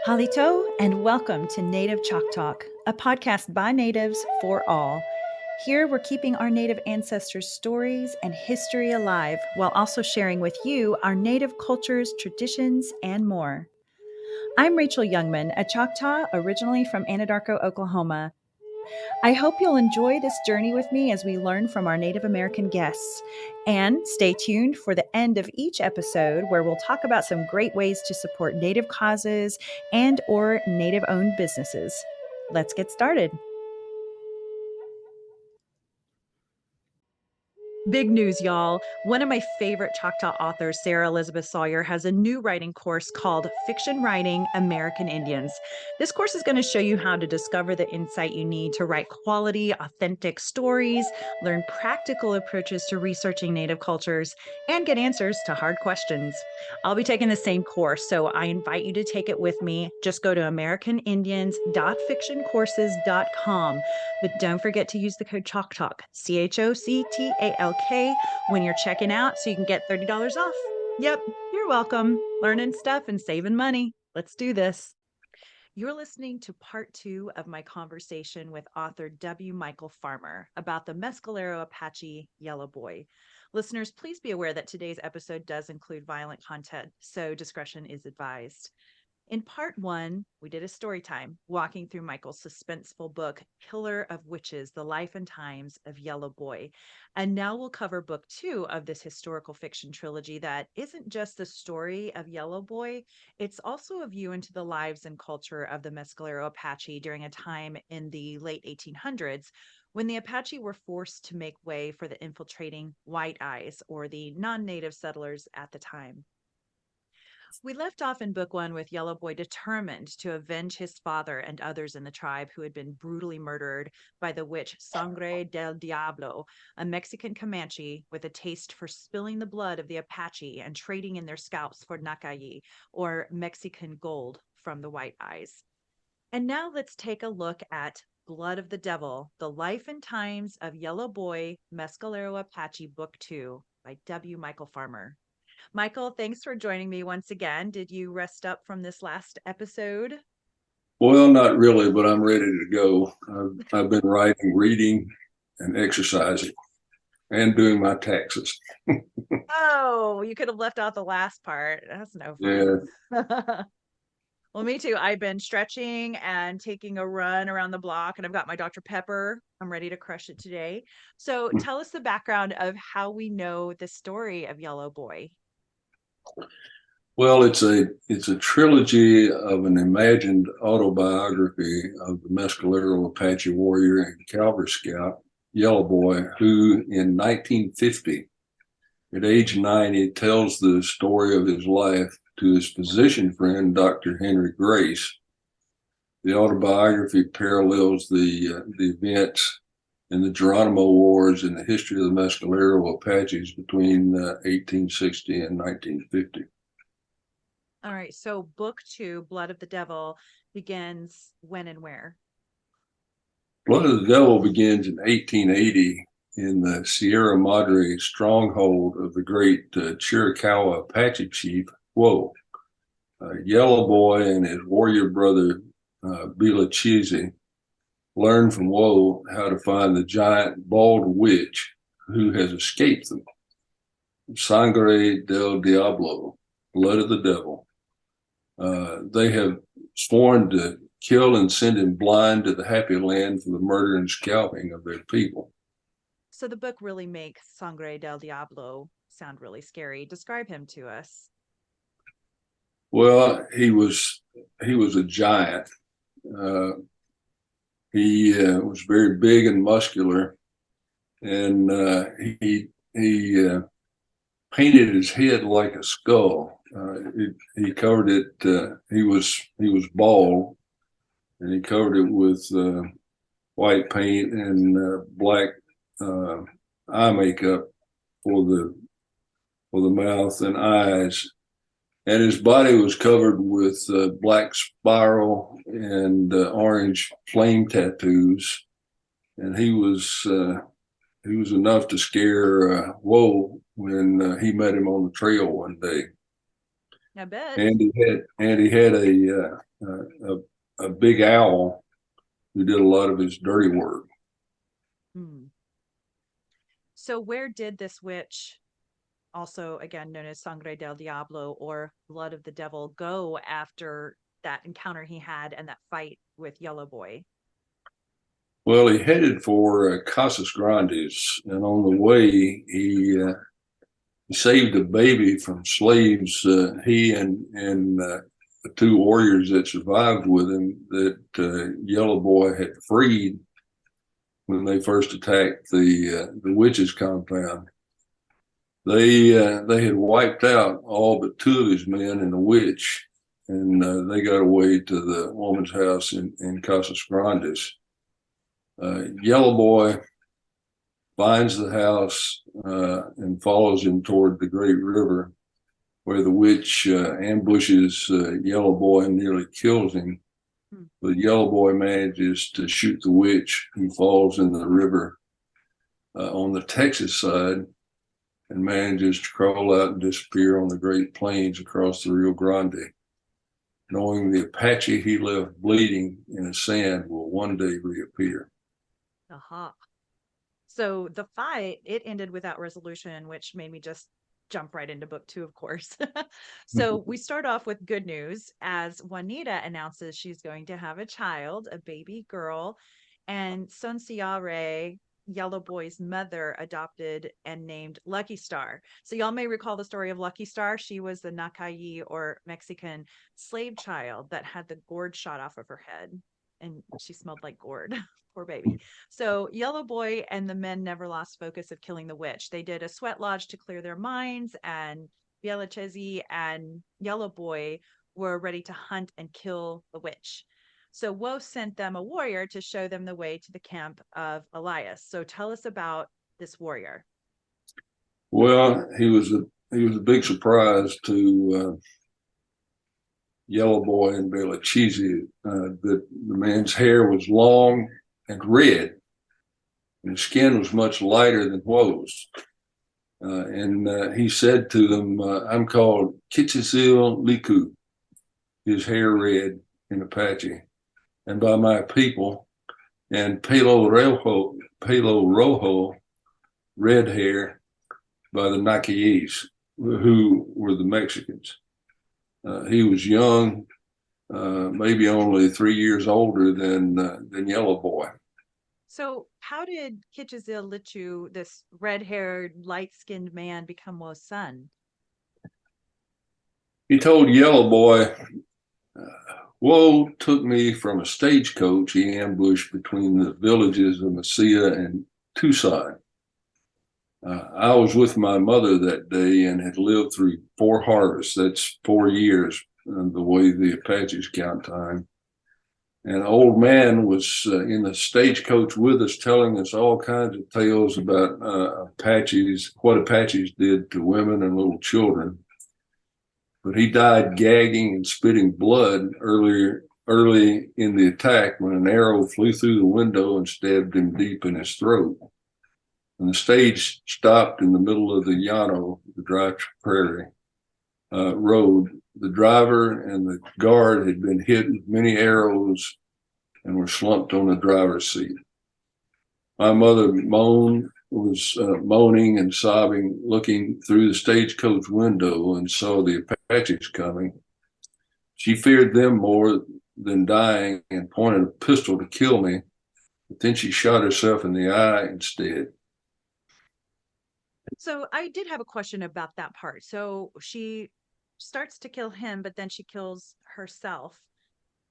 Halito, and welcome to Native Chalk Talk, a podcast by natives for all. Here we're keeping our native ancestors' stories and history alive while also sharing with you our native cultures, traditions, and more. I'm Rachel Youngman, a Choctaw originally from Anadarko, Oklahoma. I hope you'll enjoy this journey with me as we learn from our Native American guests. And stay tuned for the end of each episode where we'll talk about some great ways to support Native causes and or Native-owned businesses. Let's get started. Big news, y'all. One of my favorite Choctaw authors, Sarah Elizabeth Sawyer, has a new writing course called Fiction Writing American Indians. This course is going to show you how to discover the insight you need to write quality, authentic stories, learn practical approaches to researching Native cultures, and get answers to hard questions. I'll be taking the same course, so I invite you to take it with me. Just go to americanindians.fictioncourses.com. But don't forget to use the code CHOCTALK, CHOCTALK, when you're checking out so you can get $30 off. Yep, you're welcome. Learning stuff and saving money. Let's do this. You're listening to part 2 of my conversation with author W. Michael Farmer about the Mescalero Apache Yellow Boy. Listeners, please be aware that today's episode does include violent content, so discretion is advised. In part 1, we did a story time, walking through Michael's suspenseful book, Killer of Witches, The Life and Times of Yellow Boy. And now we'll cover book 2 of this historical fiction trilogy that isn't just the story of Yellow Boy, it's also a view into the lives and culture of the Mescalero Apache during a time in the late 1800s when the Apache were forced to make way for the infiltrating White Eyes, or the non-native settlers at the time. We left off in book 1 with Yellow Boy determined to avenge his father and others in the tribe who had been brutally murdered by the witch Sangre del Diablo, a Mexican-Comanche with a taste for spilling the blood of the Apache and trading in their scalps for Nakai-yi, or Mexican gold, from the White Eyes. And now let's take a look at Blood of the Devil, The Life and Times of Yellow Boy, Mescalero Apache, Book 2 by W. Michael Farmer. Michael, thanks for joining me once again. Did you rest up from this last episode? Well, not really, but I'm ready to go. I've been writing, reading, and exercising, and doing my taxes. Oh, you could have left out the last part. That's no fun. Yeah. Well, me too. I've been stretching and taking a run around the block, and I've got my Dr. Pepper. I'm ready to crush it today. So tell us the background of how we know the story of Yellow Boy. Well, it's a trilogy of an imagined autobiography of the Mescalero Apache warrior and cavalry scout, Yellow Boy, who in 1950, at age 90, tells the story of his life to his physician friend, Dr. Henry Grace. The autobiography parallels the events in the Geronimo Wars in the history of the Mescalero Apaches between 1860 and 1950. All right, so book 2, Blood of the Devil, begins when and where? Blood of the Devil begins in 1880 in the Sierra Madre stronghold of the great Chiricahua Apache chief, Whoa. Yellow Boy and his warrior brother, Bila Cheesy, learn from Whoa how to find the giant bald witch who has escaped them. Sangre del Diablo, Blood of the Devil. They have sworn to kill and send him blind to the happy land for the murder and scalping of their people. So the book really makes Sangre del Diablo sound really scary. Describe him to us. Well, he was a giant. He was very big and muscular, and he painted his head like a skull. He covered it. He was bald, and he covered it with white paint and black eye makeup for the mouth and eyes. And his body was covered with black spiral and orange flame tattoos. And he was enough to scare Whoa when he met him on the trail one day. I bet. And he had a big owl who did a lot of his dirty work. Hmm. So where did this witch, also again known as Sangre del Diablo or Blood of the Devil, go after that encounter he had and that fight with Yellow Boy? Well, he headed for Casas Grandes, and on the way, he saved a baby from slaves. He and the two warriors that survived with him that Yellow Boy had freed when they first attacked the witches' compound. They had wiped out all but two of his men and a witch, and they got away to the woman's house in Casas Grandes. Yellow Boy finds the house and follows him toward the great river, where the witch ambushes Yellow Boy and nearly kills him. Hmm. But Yellow Boy manages to shoot the witch, who falls in the river on the Texas side and manages to crawl out and disappear on the Great Plains across the Rio Grande, knowing the Apache he left bleeding in the sand will one day reappear. Aha. So the fight, it ended without resolution, which made me just jump right into book two, of course. So we start off with good news as Juanita announces she's going to have a child, a baby girl, and Sonsiare, Yellow Boy's mother, adopted and named Lucky Star. So y'all may recall the story of Lucky Star. She was the Nakai-yi or Mexican slave child that had the gourd shot off of her head, and she smelled like gourd. Poor baby. So Yellow Boy and the men never lost focus of killing the witch. They did a sweat lodge to clear their minds, and Bielachezi and Yellow Boy were ready to hunt and kill the witch. So Woe sent them a warrior to show them the way to the camp of Elias. So tell us about this warrior. Well, he was a big surprise to Yellow Boy and Belachizi. That the man's hair was long and red, and his skin was much lighter than Woe's. And he said to them, "I'm called Kitchizil Liku, his hair red in Apache, and by my people, and Pelo Rojo, red hair, by the Nakai-yis, who were the Mexicans." He was young, maybe only 3 years older than Yellow Boy. So how did Kitchizil Lichu, this red-haired, light-skinned man, become Woe's son? He told Yellow Boy, "Woe took me from a stagecoach he ambushed between the villages of Mesilla and Tucson. I was with my mother that day and had lived through 4 harvests. That's 4 years, the way the Apaches count time. And an old man was in the stagecoach with us, telling us all kinds of tales about Apaches, what Apaches did to women and little children. But he died gagging and spitting blood early in the attack when an arrow flew through the window and stabbed him deep in his throat. And the stage stopped in the middle of the Llano, the dry prairie road. The driver and the guard had been hit with many arrows and were slumped on the driver's seat. My mother was moaning and sobbing, looking through the stagecoach window, and saw the Apaches coming. She feared them more than dying and pointed a pistol to kill me, but then she shot herself in the eye instead." So I did have a question about that part. So she starts to kill him, but then she kills herself.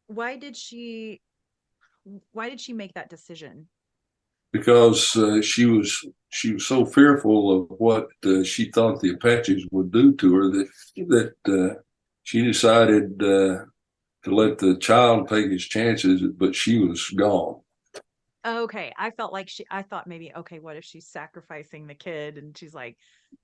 Why did she why did she make that decision? Because she was so fearful of what she thought the Apaches would do to her that she decided to let the child take his chances, but she was gone. Okay, I felt like I thought maybe, okay, what if she's sacrificing the kid and she's like,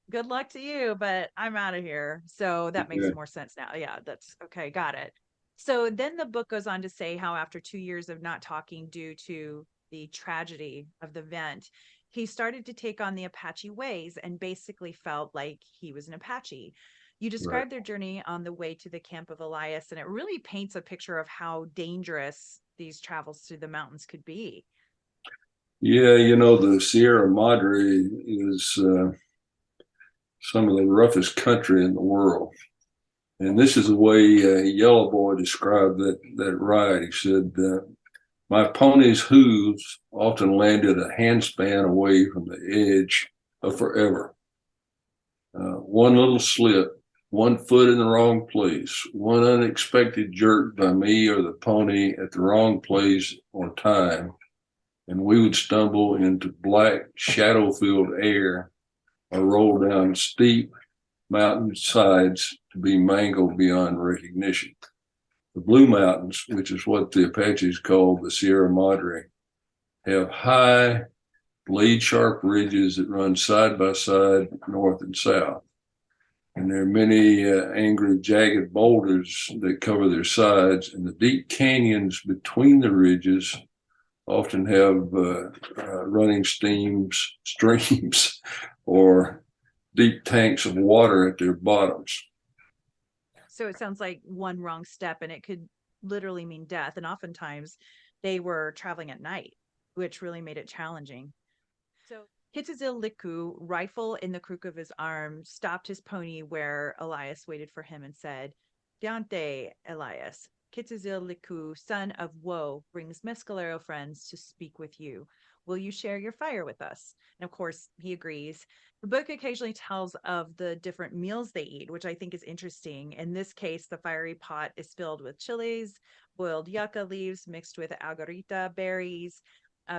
good luck to you, but I'm out of here. So that makes Yeah. more sense now. Yeah, that's okay, got it. So then the book goes on to say how after 2 years of not talking due to the tragedy of the event, he started to take on the Apache ways and basically felt like he was an Apache. You Right. describe their journey on the way to the camp of Elias, and it really paints a picture of how dangerous these travels through the mountains could be. Yeah, the Sierra Madre is some of the roughest country in the world. And this is the way Yellow Boy described that ride. He said, my pony's hooves often landed a handspan away from the edge of forever. One little slip, one foot in the wrong place, one unexpected jerk by me or the pony at the wrong place or time, and we would stumble into black, shadow-filled air or roll down steep mountain sides to be mangled beyond recognition. The Blue Mountains, which is what the Apaches called the Sierra Madre, have high, blade-sharp ridges that run side by side, north and south. And there are many angry, jagged boulders that cover their sides, and the deep canyons between the ridges often have running streams, or deep tanks of water at their bottoms. So it sounds like one wrong step and it could literally mean death. And oftentimes they were traveling at night, which really made it challenging. So Hitzazil Liku, rifle in the crook of his arm, stopped his pony where Elias waited for him and said, Deante, Elias, Kitzazil Liku, son of Woe, brings Mescalero friends to speak with you. Will you share your fire with us? And of course, he agrees. The book occasionally tells of the different meals they eat, which I think is interesting. In this case, the fiery pot is filled with chilies, boiled yucca leaves mixed with agarita berries,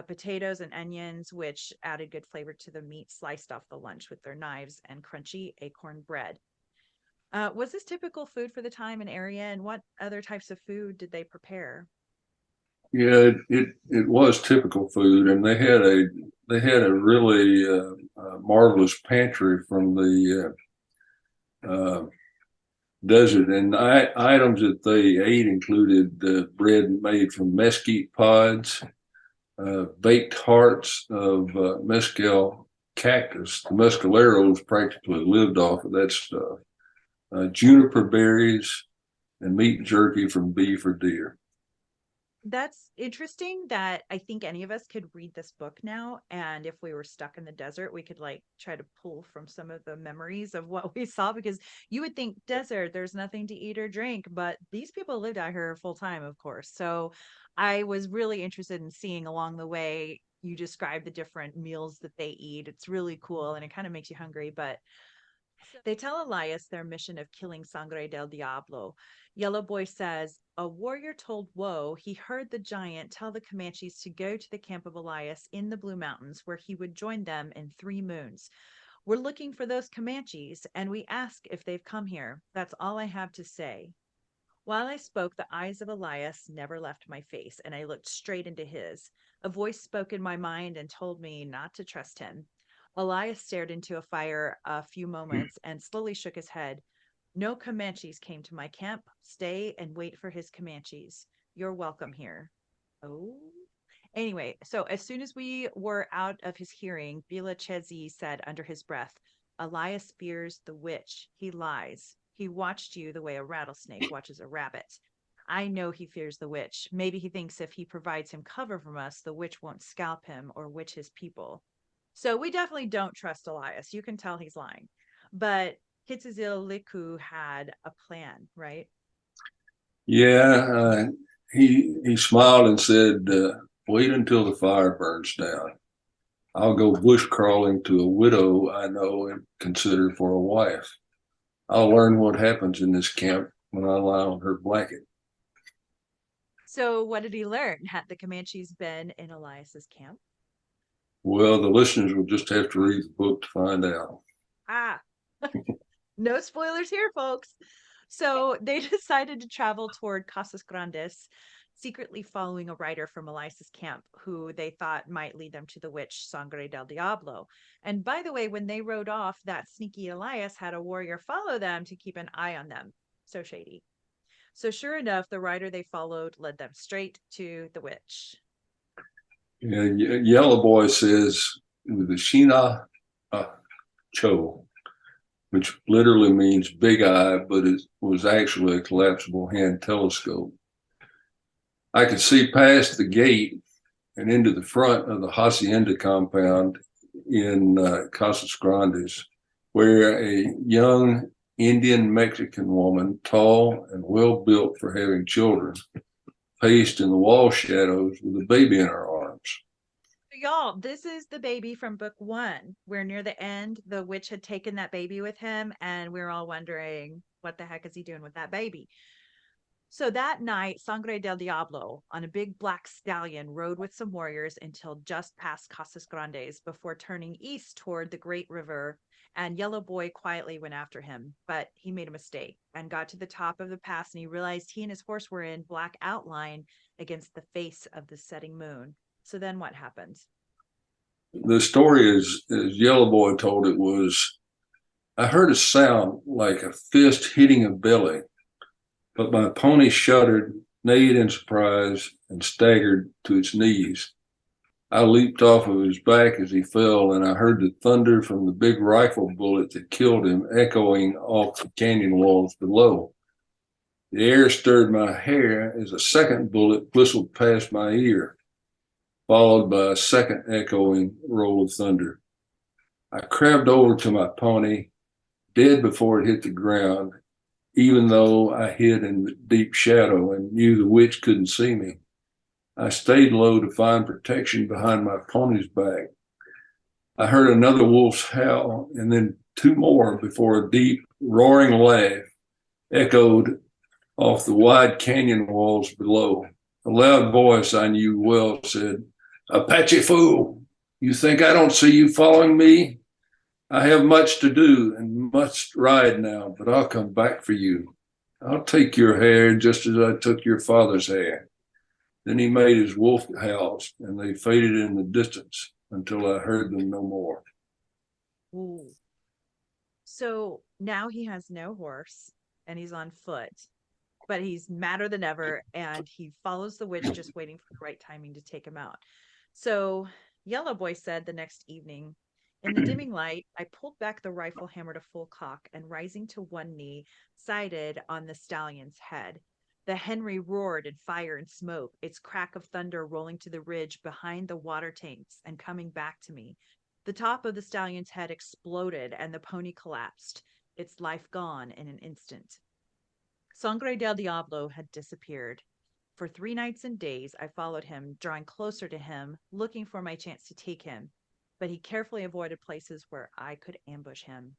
potatoes and onions, which added good flavor to the meat sliced off the lunch with their knives, and crunchy acorn bread. Was this typical food for the time and area, and what other types of food did they prepare? Yeah, it was typical food, and they had a really marvelous pantry from the uh, desert, and items that they ate included bread made from mesquite pods, baked hearts of mescal cactus. The mescaleros practically lived off of that stuff. Juniper berries and meat jerky from beef or deer. That's interesting that I think any of us could read this book now. And if we were stuck in the desert, we could like try to pull from some of the memories of what we saw, because you would think desert, there's nothing to eat or drink, but these people lived out here full time, of course. So I was really interested in seeing along the way. You describe the different meals that they eat. It's really cool and it kind of makes you hungry. But they tell Elias their mission of killing Sangre del Diablo. Yellow Boy says, a warrior told Woe he heard the giant tell the Comanches to go to the camp of Elias in the Blue Mountains, where he would join them in 3 moons. We're looking for those Comanches, and we ask if they've come here. That's all I have to say. While I spoke, the eyes of Elias never left my face, and I looked straight into his. A voice spoke in my mind and told me not to trust him. Elias stared into a fire a few moments and slowly shook his head. No Comanches came to my camp. Stay and wait for his Comanches. You're welcome here. Oh. Anyway, so as soon as we were out of his hearing, Bila Chezi said under his breath, Elias fears the witch. He lies. He watched you the way a rattlesnake watches a rabbit. I know he fears the witch. Maybe he thinks if he provides him cover from us, the witch won't scalp him or witch his people. So we definitely don't trust Elias. You can tell he's lying. But Hitzazil Liku had a plan, right? Yeah, he smiled and said, "Wait until the fire burns down. I'll go bush crawling to a widow I know and consider for a wife. I'll learn what happens in this camp when I lie on her blanket." So what did he learn? Had the Comanches been in Elias's camp? Well, the listeners will just have to read the book to find out. Ah, no spoilers here, folks. So they decided to travel toward Casas Grandes, secretly following a rider from Elias's camp who they thought might lead them to the witch Sangre del Diablo. And by the way, when they rode off, that sneaky Elias had a warrior follow them to keep an eye on them. So shady. So sure enough, the rider they followed led them straight to the witch. And Yellow Boy says, with the Shina Cho, which literally means big eye, but it was actually a collapsible hand telescope. I could see past the gate and into the front of the hacienda compound in Casas Grandes, where a young Indian Mexican woman, tall and well built for having children, paced in the wall shadows with a baby in her arms. Y'all, this is the baby from book one, where near the end, the witch had taken that baby with him, and we were all wondering, what the heck is he doing with that baby? So that night, Sangre del Diablo on a big black stallion rode with some warriors until just past Casas Grandes before turning east toward the Great River. And Yellow Boy quietly went after him, but he made a mistake and got to the top of the pass, and he realized he and his horse were in black outline against the face of the setting moon. So then what happened? The story is, as Yellow Boy told it, was I heard a sound like a fist hitting a belly, but my pony shuddered, neighed in surprise, and staggered to its knees. I leaped off of his back as he fell, and I heard the thunder from the big rifle bullet that killed him echoing off the canyon walls below. The air stirred my hair as a second bullet whistled past my ear, followed by a second echoing roll of thunder. I crabbed over to my pony, dead before it hit the ground, even though I hid in the deep shadow and knew the witch couldn't see me. I stayed low to find protection behind my pony's back. I heard another wolf's howl and then two more before a deep, roaring laugh echoed off the wide canyon walls below. A loud voice I knew well said, "Apache fool, you think I don't see you following me? I have much to do and must ride now, but I'll come back for you. I'll take your hair just as I took your father's hair." Then he made his wolf howls, and they faded in the distance until I heard them no more. Ooh. So now he has no horse and he's on foot, but he's madder than ever, and he follows the witch, just waiting for the right timing to take him out. So Yellow Boy said the next evening, in the dimming light, I pulled back the rifle hammer to full cock and, rising to one knee, sighted on the stallion's head. The Henry roared in fire and smoke, its crack of thunder rolling to the ridge behind the water tanks and coming back to me. The top of the stallion's head exploded and the pony collapsed, its life gone in an instant. Sangre del Diablo had disappeared. For 3 nights and days, I followed him, drawing closer to him, looking for my chance to take him, but he carefully avoided places where I could ambush him.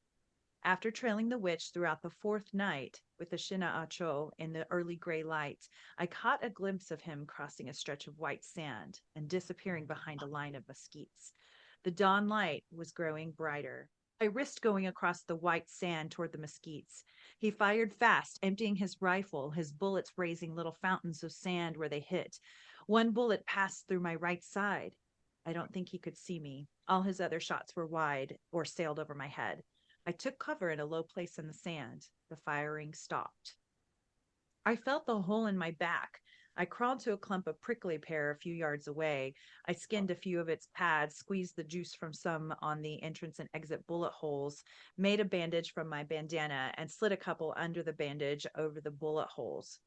After trailing the witch throughout the fourth night with the Shina Acho in the early gray light, I caught a glimpse of him crossing a stretch of white sand and disappearing behind a line of mesquites. The dawn light was growing brighter. I risked going across the white sand toward the mesquites. He fired fast, emptying his rifle, his bullets raising little fountains of sand where they hit. One bullet passed through my right side. I don't think he could see me. All his other shots were wide or sailed over my head. I took cover in a low place in the sand. The firing stopped. I felt the hole in my back. I crawled to a clump of prickly pear a few yards away. I skinned a few of its pads, squeezed the juice from some on the entrance and exit bullet holes, made a bandage from my bandana, and slid a couple under the bandage over the bullet holes.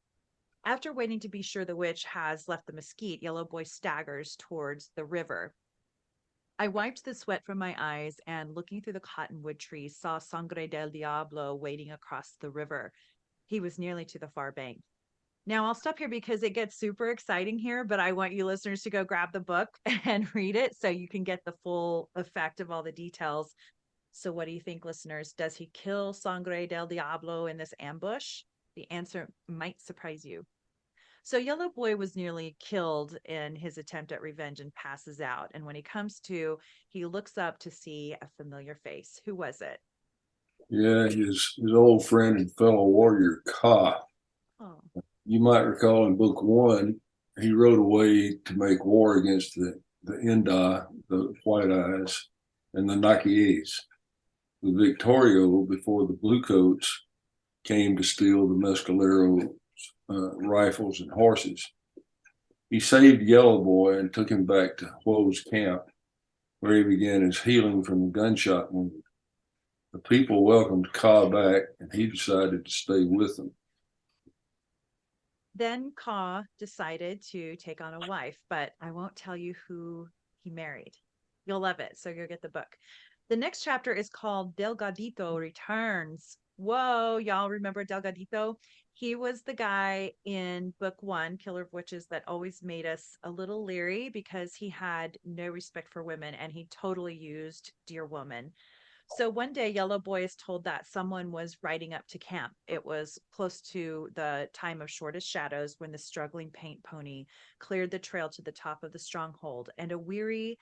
After waiting to be sure the witch has left the mesquite, Yellow Boy staggers towards the river. I wiped the sweat from my eyes and, looking through the cottonwood trees, saw Sangre del Diablo wading across the river. He was nearly to the far bank. Now, I'll stop here because it gets super exciting here, but I want you listeners to go grab the book and read it so you can get the full effect of all the details. So, what do you think, listeners? Does he kill Sangre del Diablo in this ambush? The answer might surprise you. So Yellow Boy was nearly killed in his attempt at revenge and passes out. And when he comes to, he looks up to see a familiar face. Who was it? Yeah, his old friend and fellow warrior, Ka. Oh, You might recall in book one, he rode away to make war against the Inda, the White Eyes, and the Nakai-yis. The Victorio, before the Bluecoats came to steal the Mescalero rifles and horses. He saved Yellow Boy and took him back to Huo's camp, where he began his healing from the gunshot wound. The people welcomed Ka back, and he decided to stay with them. Then Ka decided to take on a wife, but I won't tell you who he married. You'll love it, so you'll get the book. The next chapter is called Delgadito Returns. Whoa, y'all remember Delgadito? He was the guy in book one, Killer of Witches, that always made us a little leery because he had no respect for women and he totally used Dear Woman. So one day, Yellow Boy is told that someone was riding up to camp. It was close to the time of shortest shadows when the struggling paint pony cleared the trail to the top of the stronghold, and a weary,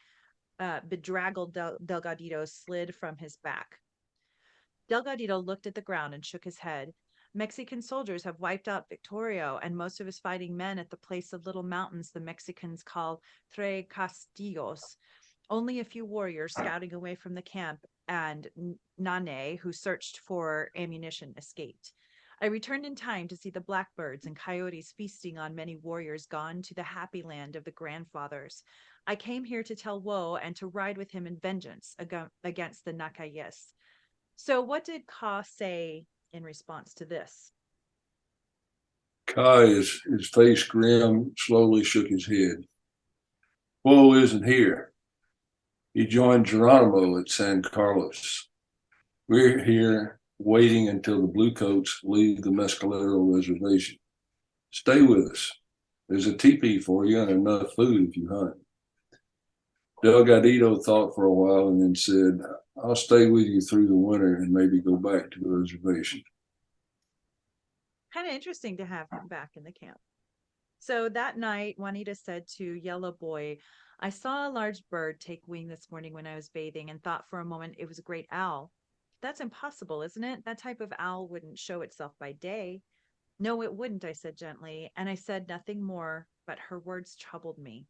bedraggled Delgadito slid from his back. Delgadito looked at the ground and shook his head. Mexican soldiers have wiped out Victorio and most of his fighting men at the place of little mountains the Mexicans call Tres Castillos. Only a few warriors scouting away from the camp and Nane, who searched for ammunition, escaped. I returned in time to see the blackbirds and coyotes feasting on many warriors gone to the happy land of the grandfathers. I came here to tell Woe and to ride with him in vengeance against the Nakai-yi. So, what did Ka say in response to this? Ka, his face grim, slowly shook his head. Whoa isn't here. He joined Geronimo at San Carlos. We're here waiting until the Bluecoats leave the Mescalero reservation. Stay with us. There's a teepee for you and enough food if you hunt. Delgadito thought for a while and then said, I'll stay with you through the winter and maybe go back to the reservation. Kind of interesting to have him back in the camp. So that night, Juanita said to Yellow Boy, I saw a large bird take wing this morning when I was bathing and thought for a moment it was a great owl. That's impossible, isn't it? That type of owl wouldn't show itself by day. No, it wouldn't, I said gently, and I said nothing more, but her words troubled me.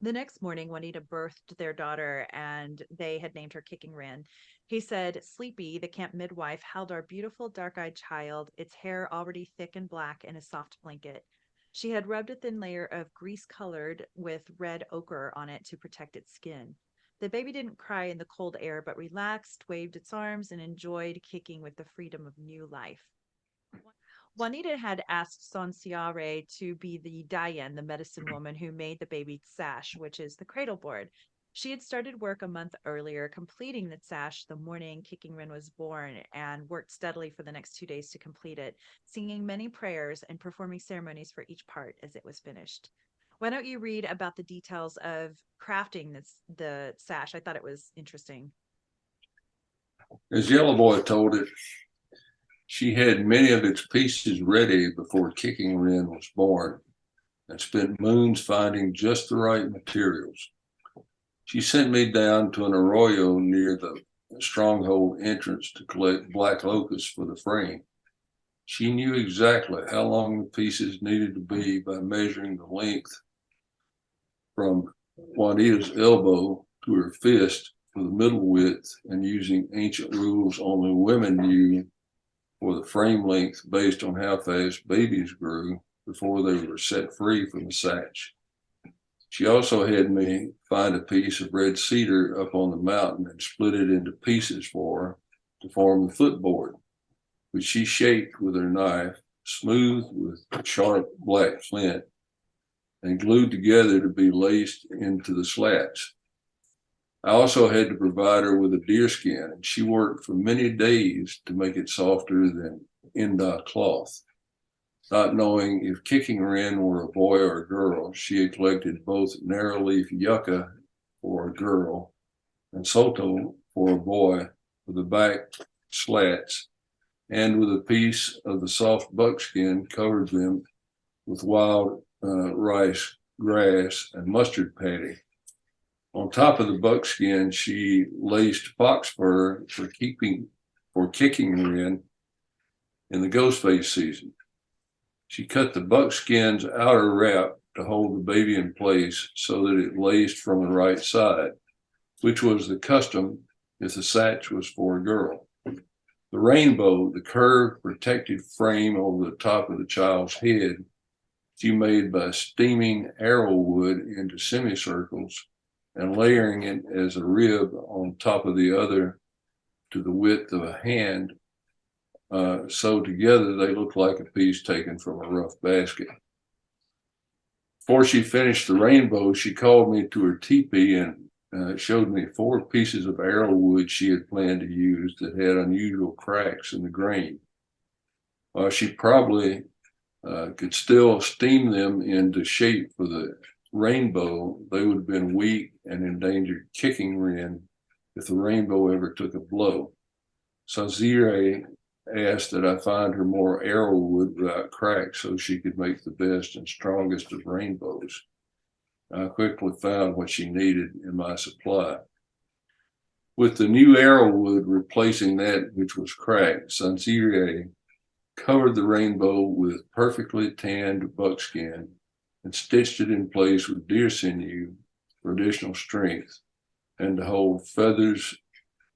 The next morning, Juanita birthed their daughter, and they had named her Kicking Rin. He said, Sleepy, the camp midwife, held our beautiful dark eyed child, its hair already thick and black in a soft blanket. She had rubbed a thin layer of grease colored with red ochre on it to protect its skin. The baby didn't cry in the cold air, but relaxed, waved its arms, and enjoyed kicking with the freedom of new life. Juanita had asked Sonciare to be the Dayan, the medicine woman who made the baby sash, which is the cradle board. She had started work a month earlier, completing the sash the morning Kicking Rin was born, and worked steadily for the next 2 days to complete it, singing many prayers and performing ceremonies for each part as it was finished. Why don't you read about the details of crafting the sash? I thought it was interesting. As Yellow Boy told it, she had many of its pieces ready before Kicking Rin was born and spent moons finding just the right materials. She sent me down to an arroyo near the stronghold entrance to collect black locusts for the frame. She knew exactly how long the pieces needed to be by measuring the length from Juanita's elbow to her fist for the middle width and using ancient rules only women knew for the frame length based on how fast babies grew before they were set free from the satch. She also had me find a piece of red cedar up on the mountain and split it into pieces for her to form the footboard, which she shaped with her knife, smooth with sharp black flint, and glued together to be laced into the slats. I also had to provide her with a deer skin, and she worked for many days to make it softer than Inda cloth. Not knowing if Kicking Rin were a boy or a girl, she had collected both narrow leaf yucca for a girl and soto for a boy with the back slats, and with a piece of the soft buckskin covered them with wild rice grass and mustard patty. On top of the buckskin, she laced fox fur for Kicking Rin in the Ghostface season. She cut the buckskin's outer wrap to hold the baby in place so that it laced from the right side, which was the custom if the satch was for a girl. The rainbow, the curved protective frame over the top of the child's head, she made by steaming arrow wood into semicircles and layering it as a rib on top of the other to the width of a hand. So together they looked like a piece taken from a rough basket. Before she finished the rainbow, she called me to her teepee and showed me 4 pieces of arrowwood she had planned to use that had unusual cracks in the grain. While she probably could still steam them into shape for the rainbow, they would have been weak and endangered kicking wren if the rainbow ever took a blow. Sanzire asked that I find her more arrowwood without cracks so she could make the best and strongest of rainbows. I quickly found what she needed in my supply. With the new arrowwood replacing that which was cracked, Sanzire covered the rainbow with perfectly tanned buckskin and stitched it in place with deer sinew for additional strength and to hold feathers,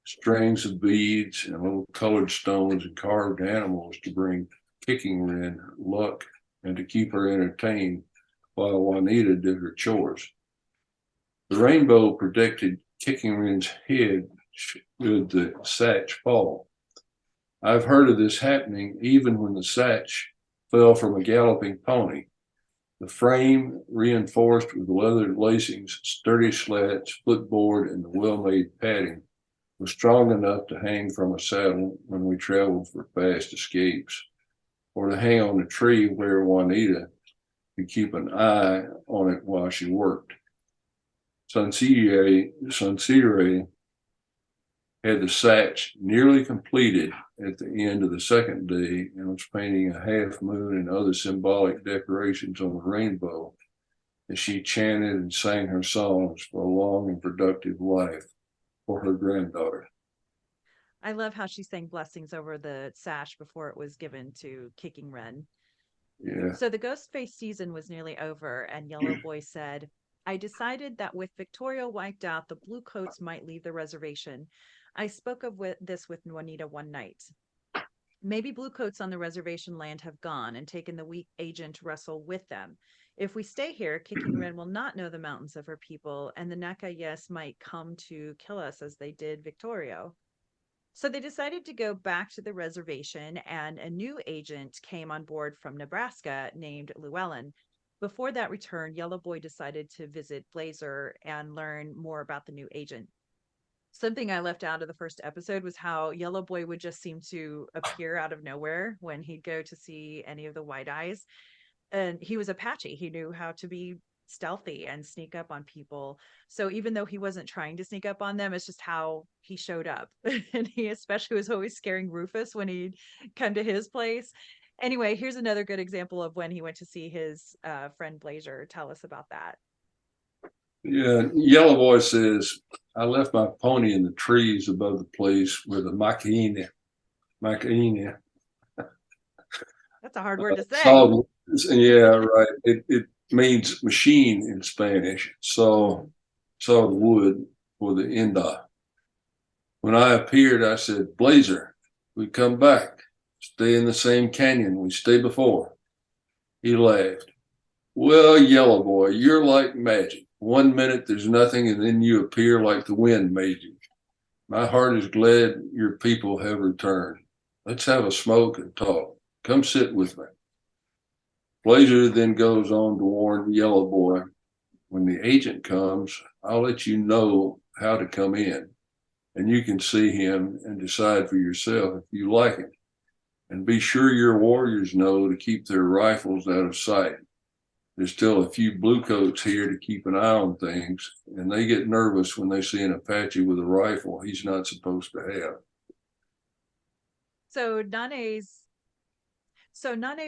strings of beads, and little colored stones and carved animals to bring kicking wren luck and to keep her entertained while Juanita did her chores. The rainbow protected kicking wren's head should the satch fall. I've heard of this happening even when the satch fell from a galloping pony. The frame, reinforced with leather lacings, sturdy slats, footboard, and the well-made padding, was strong enough to hang from a saddle when we traveled for fast escapes, or to hang on a tree where Juanita could keep an eye on it while she worked. Sansire had the satch nearly completed at the end of the second day and was painting a half moon and other symbolic decorations on the rainbow as she chanted and sang her songs for a long and productive life for her granddaughter. I love how she sang blessings over the sash before it was given to Kicking Wren. Yeah. So the ghost face season was nearly over, and Yellow Boy said, I decided that with Victoria wiped out, the blue coats might leave the reservation. I spoke of this with Juanita one night. Maybe bluecoats on the reservation land have gone and taken the weak agent Russell with them. If we stay here, Kicking Wren will not know the mountains of her people, and the Nakai-yi might come to kill us as they did Victorio. So they decided to go back to the reservation, and a new agent came on board from Nebraska named Llewellyn. Before that return, Yellow Boy decided to visit Blazer and learn more about the new agent. Something I left out of the first episode was how Yellow Boy would just seem to appear out of nowhere when he'd go to see any of the White Eyes. And he was Apache. He knew how to be stealthy and sneak up on people. So even though he wasn't trying to sneak up on them, it's just how he showed up. And he especially was always scaring Rufus when he'd come to his place. Anyway, here's another good example of when he went to see his friend Blazer. Tell us about that. Yeah, Yellow Boy says, I left my pony in the trees above the place where the Macaina That's a hard word to say. saw. Yeah, right. It means machine in Spanish. So saw the wood for the Inda. When I appeared, I said, Blazer, we come back. Stay in the same canyon we stayed before. He laughed. Well, Yellow Boy, you're like magic. 1 minute there's nothing, and then you appear like the wind made you. My heart is glad your people have returned. Let's have a smoke and talk. Come sit with me. Blazer then goes on to warn Yellow Boy, when the agent comes, I'll let you know how to come in, and you can see him and decide for yourself if you like him. And be sure your warriors know to keep their rifles out of sight. There's still a few bluecoats here to keep an eye on things, and they get nervous when they see an Apache with a rifle he's not supposed to have. So Nane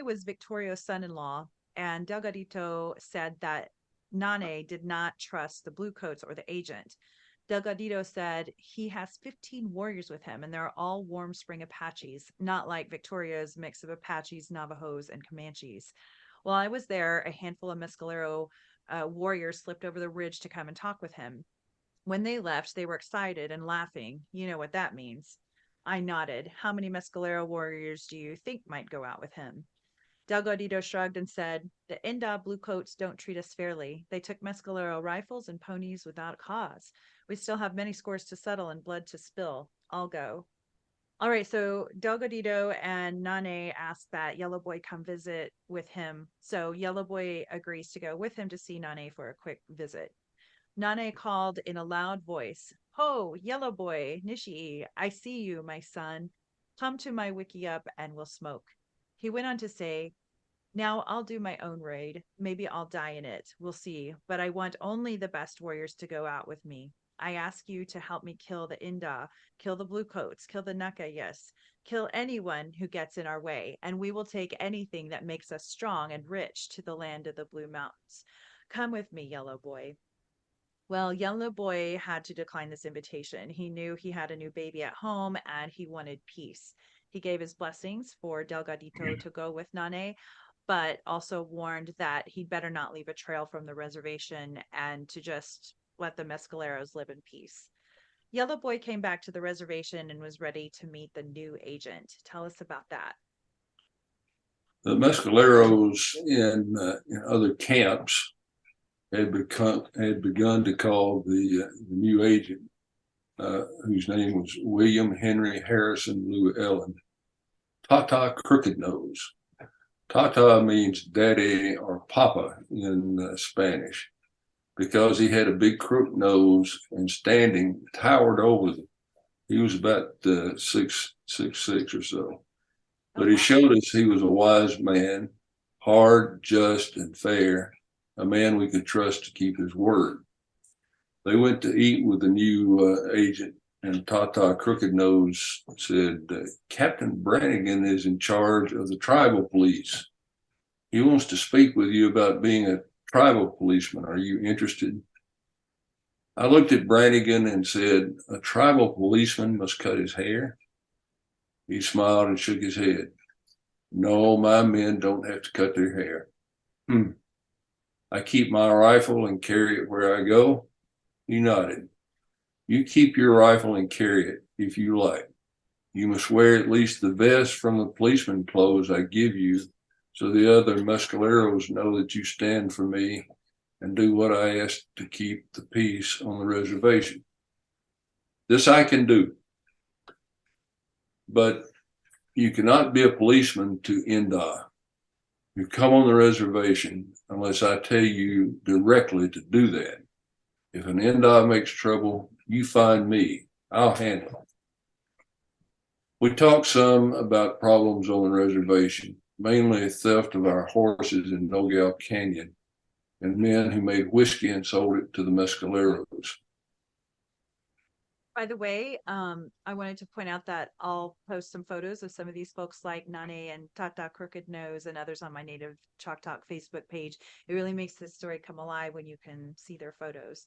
was Victorio's son-in-law, and Delgadito said that Nane did not trust the bluecoats or the agent. Delgadito said he has 15 warriors with him, and they're all Warm Spring Apaches, not like Victoria's mix of Apaches, Navajos, and Comanches. While I was there, a handful of Mescalero warriors slipped over the ridge to come and talk with him. When they left, they were excited and laughing. You know what that means. I nodded. How many Mescalero warriors do you think might go out with him? Delgadito shrugged and said, The Inda bluecoats don't treat us fairly. They took Mescalero rifles and ponies without cause. We still have many scores to settle and blood to spill. I'll go. All right, so Delgadito and Nane ask that Yellow Boy come visit with him. So Yellow Boy agrees to go with him to see Nane for a quick visit. Nane called in a loud voice, "Ho, Yellow Boy, Nishii, I see you, my son. Come to my wiki up and we'll smoke." He went on to say, "Now I'll do my own raid. Maybe I'll die in it. We'll see. But I want only the best warriors to go out with me. I ask you to help me kill the Inda, kill the Bluecoats, kill the Nakai-yi, kill anyone who gets in our way, and we will take anything that makes us strong and rich to the land of the Blue Mountains. Come with me, Yellow Boy." Well, Yellow Boy had to decline this invitation. He knew he had a new baby at home and he wanted peace. He gave his blessings for Delgadito to go with Nane, but also warned that he'd better not leave a trail from the reservation and to just let the Mescaleros live in peace. Yellow Boy came back to the reservation and was ready to meet the new agent. Tell us about that. The Mescaleros in other camps had begun to call the new agent, whose name was William Henry Harrison Llewellyn, Tata Crooked Nose. Tata means daddy or papa in Spanish, because he had a big crook nose and standing towered over them. He was about 6'6" or so. Oh, But he wow. showed us he was a wise man, hard, just, and fair, a man we could trust to keep his word. They went to eat with the new agent, and Tata Crooked Nose said, "Captain Brannigan is in charge of the tribal police. He wants to speak with you about being a tribal policeman. Are you interested?" I looked at Brannigan and said, "A tribal policeman must cut his hair?" He smiled and shook his head. "No, my men don't have to cut their hair. I keep my rifle and carry it where I go." He nodded. "You keep your rifle and carry it if you like. You must wear at least the vest from the policeman clothes I give you, so the other mescaleros know that you stand for me and do what I ask to keep the peace on the reservation. This I can do. But you cannot be a policeman to Inda. You come on the reservation unless I tell you directly to do that. If an Inda makes trouble, you find me. I'll handle it." We talked some about problems on the reservation, mainly theft of our horses in Nogal Canyon and men who made whiskey and sold it to the mescaleros. By the way, I wanted to point out that I'll post some photos of some of these folks like Nane and Tata Crooked Nose and others on my Native Chalk Talk Facebook page. It really makes this story come alive when you can see their photos.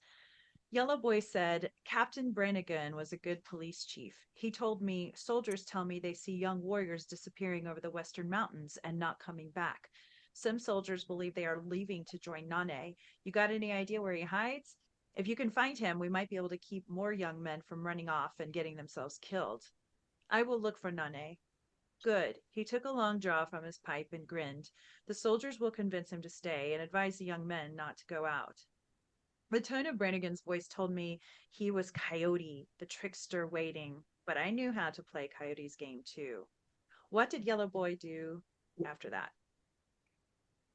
Yellow Boy said, "Captain Brannigan was a good police chief. He told me, soldiers tell me they see young warriors disappearing over the western mountains and not coming back. Some soldiers believe they are leaving to join Nane. You got any idea where he hides? If you can find him, we might be able to keep more young men from running off and getting themselves killed." "I will look for Nane." "Good." He took a long draw from his pipe and grinned. "The soldiers will convince him to stay and advise the young men not to go out." The tone of Brannigan's voice told me he was Coyote, the trickster waiting, but I knew how to play Coyote's game too. What did Yellow Boy do after that?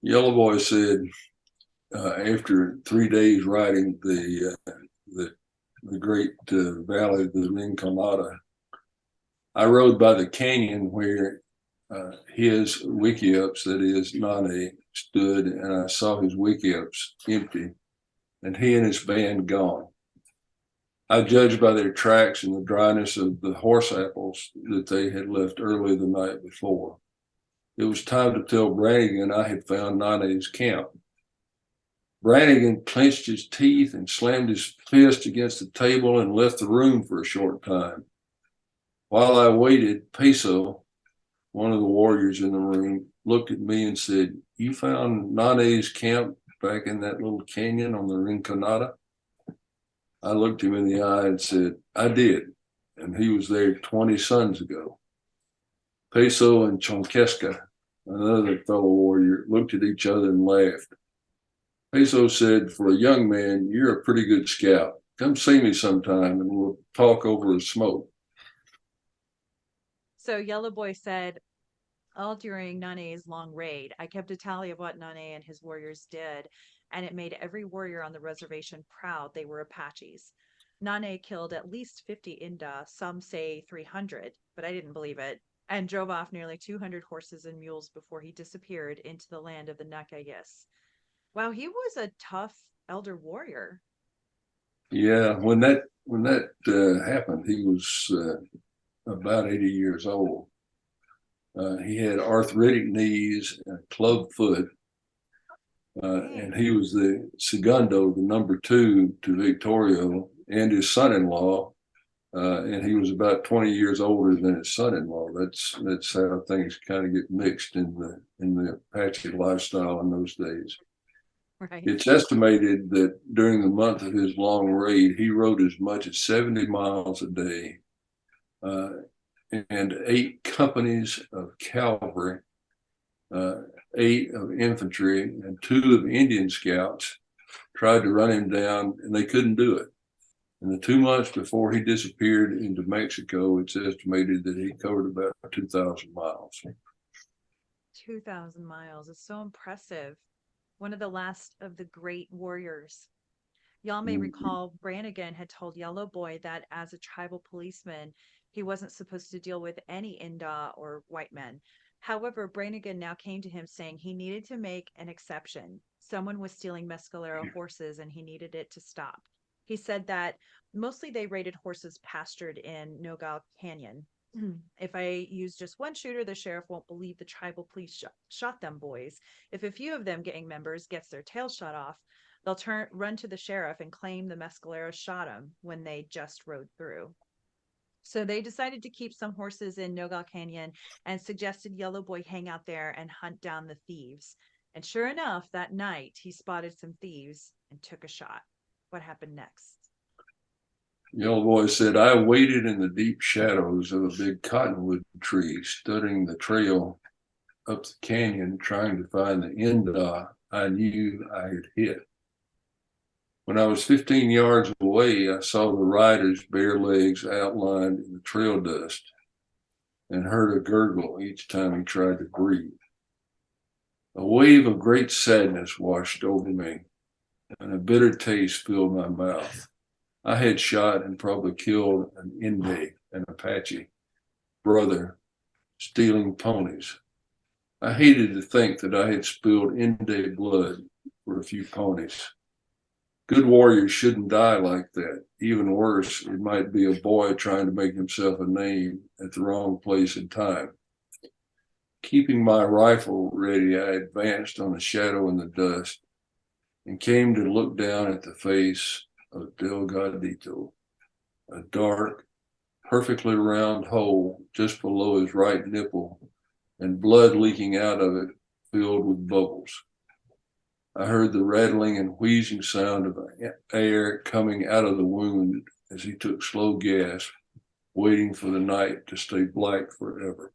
Yellow Boy said, after 3 days riding the great valley of the Rinconada, I rode by the canyon where his wickiups, that is, Nane, stood, and I saw his wickiups empty, and he and his band gone. I judged by their tracks and the dryness of the horse apples that they had left early the night before. It was time to tell Brannigan I had found Nane's camp. Brannigan clenched his teeth and slammed his fist against the table and left the room for a short time. While I waited, Peso, one of the warriors in the room, looked at me and said, "You found Nane's camp back in that little canyon on the Rinconada?" I looked him in the eye and said, "I did, and he was there 20 suns ago." Peso and Chonquesca, another fellow warrior, looked at each other and laughed. Peso said, "For a young man, you're a pretty good scout. Come see me sometime and we'll talk over a smoke." So Yellow Boy said, all during Nane's long raid, I kept a tally of what Nane and his warriors did, and it made every warrior on the reservation proud they were Apaches. Nane killed at least 50 Inda, some say 300, but I didn't believe it, and drove off nearly 200 horses and mules before he disappeared into the land of the Nakai-yi. Wow, he was a tough elder warrior. Yeah, when that happened, he was about 80 years old. He had arthritic knees and a club foot, and Dang. he was the segundo, the number two to Victorio, and his son-in-law. And he was about 20 years older than his son-in-law. That's how things kind of get mixed in the Apache lifestyle in those days. Right. It's estimated that during the month of his long raid, he rode as much as 70 miles a day, uh, and 8 companies of cavalry, uh, 8 of infantry, and 2 of Indian scouts tried to run him down, and they couldn't do it. In the 2 months before he disappeared into Mexico, it's estimated that he covered about 2,000 miles. 2,000 miles is so impressive. One of the last of the great warriors. Y'all may Mm-hmm. recall Brannigan had told Yellow Boy that as a tribal policeman, he wasn't supposed to deal with any Inda or white men. However, Brannigan now came to him saying he needed to make an exception. Someone was stealing Mescalero horses and he needed it to stop. He said that mostly they raided horses pastured in Nogal Canyon. If I use just one shooter, the sheriff won't believe the tribal police shot them boys. If a few of them gang members gets their tails shot off, they'll run to the sheriff and claim the Mescaleros shot them when they just rode through. So they decided to keep some horses in Nogal Canyon and suggested Yellow Boy hang out there and hunt down the thieves. And sure enough, that night he spotted some thieves and took a shot. What happened next? The old boy said, I waited in the deep shadows of a big cottonwood tree, studying the trail up the canyon, trying to find the Inda I knew I had hit. When I was 15 yards away, I saw the rider's bare legs outlined in the trail dust and heard a gurgle each time he tried to breathe. A wave of great sadness washed over me, and a bitter taste filled my mouth. I had shot and probably killed an Inde, an Apache, brother, stealing ponies. I hated to think that I had spilled Inde blood for a few ponies. Good warriors shouldn't die like that. Even worse, it might be a boy trying to make himself a name at the wrong place and time. Keeping my rifle ready, I advanced on a shadow in the dust and came to look down at the face of Delgadito, a dark, perfectly round hole just below his right nipple and blood leaking out of it filled with bubbles. I heard the rattling and wheezing sound of air coming out of the wound as he took slow gasps, waiting for the night to stay black forever.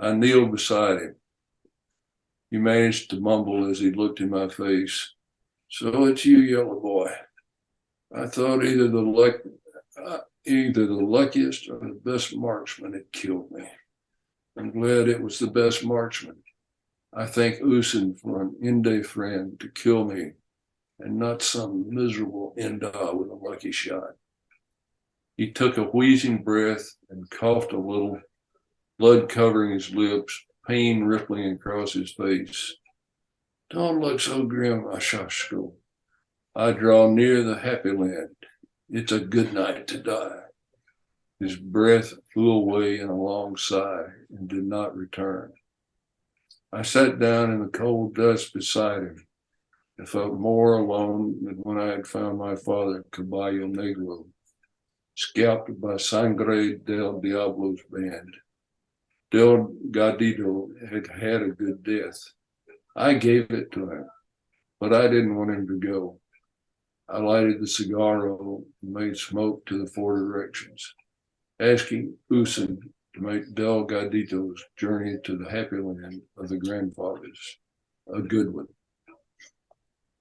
I kneeled beside him. He managed to mumble as he looked in my face, so it's you, Yellow Boy. I thought either the luckiest or the best marksman had killed me. I'm glad it was the best marksman. I thank Usen for an Inde friend to kill me and not some miserable Inda with a lucky shot. He took a wheezing breath and coughed a little, blood covering his lips, pain rippling across his face. Don't look so grim, Ashashko. I draw near the happy land. It's a good night to die. His breath flew away in a long sigh and did not return. I sat down in the cold dust beside him. I felt more alone than when I had found my father, Caballo Negro, scalped by Sangre del Diablo's band. Del Gadito had had a good death. I gave it to him, but I didn't want him to go. I lighted the cigarro and made smoke to the 4 directions, asking Usen to make Del Gadito's journey to the happy land of the grandfathers a good one.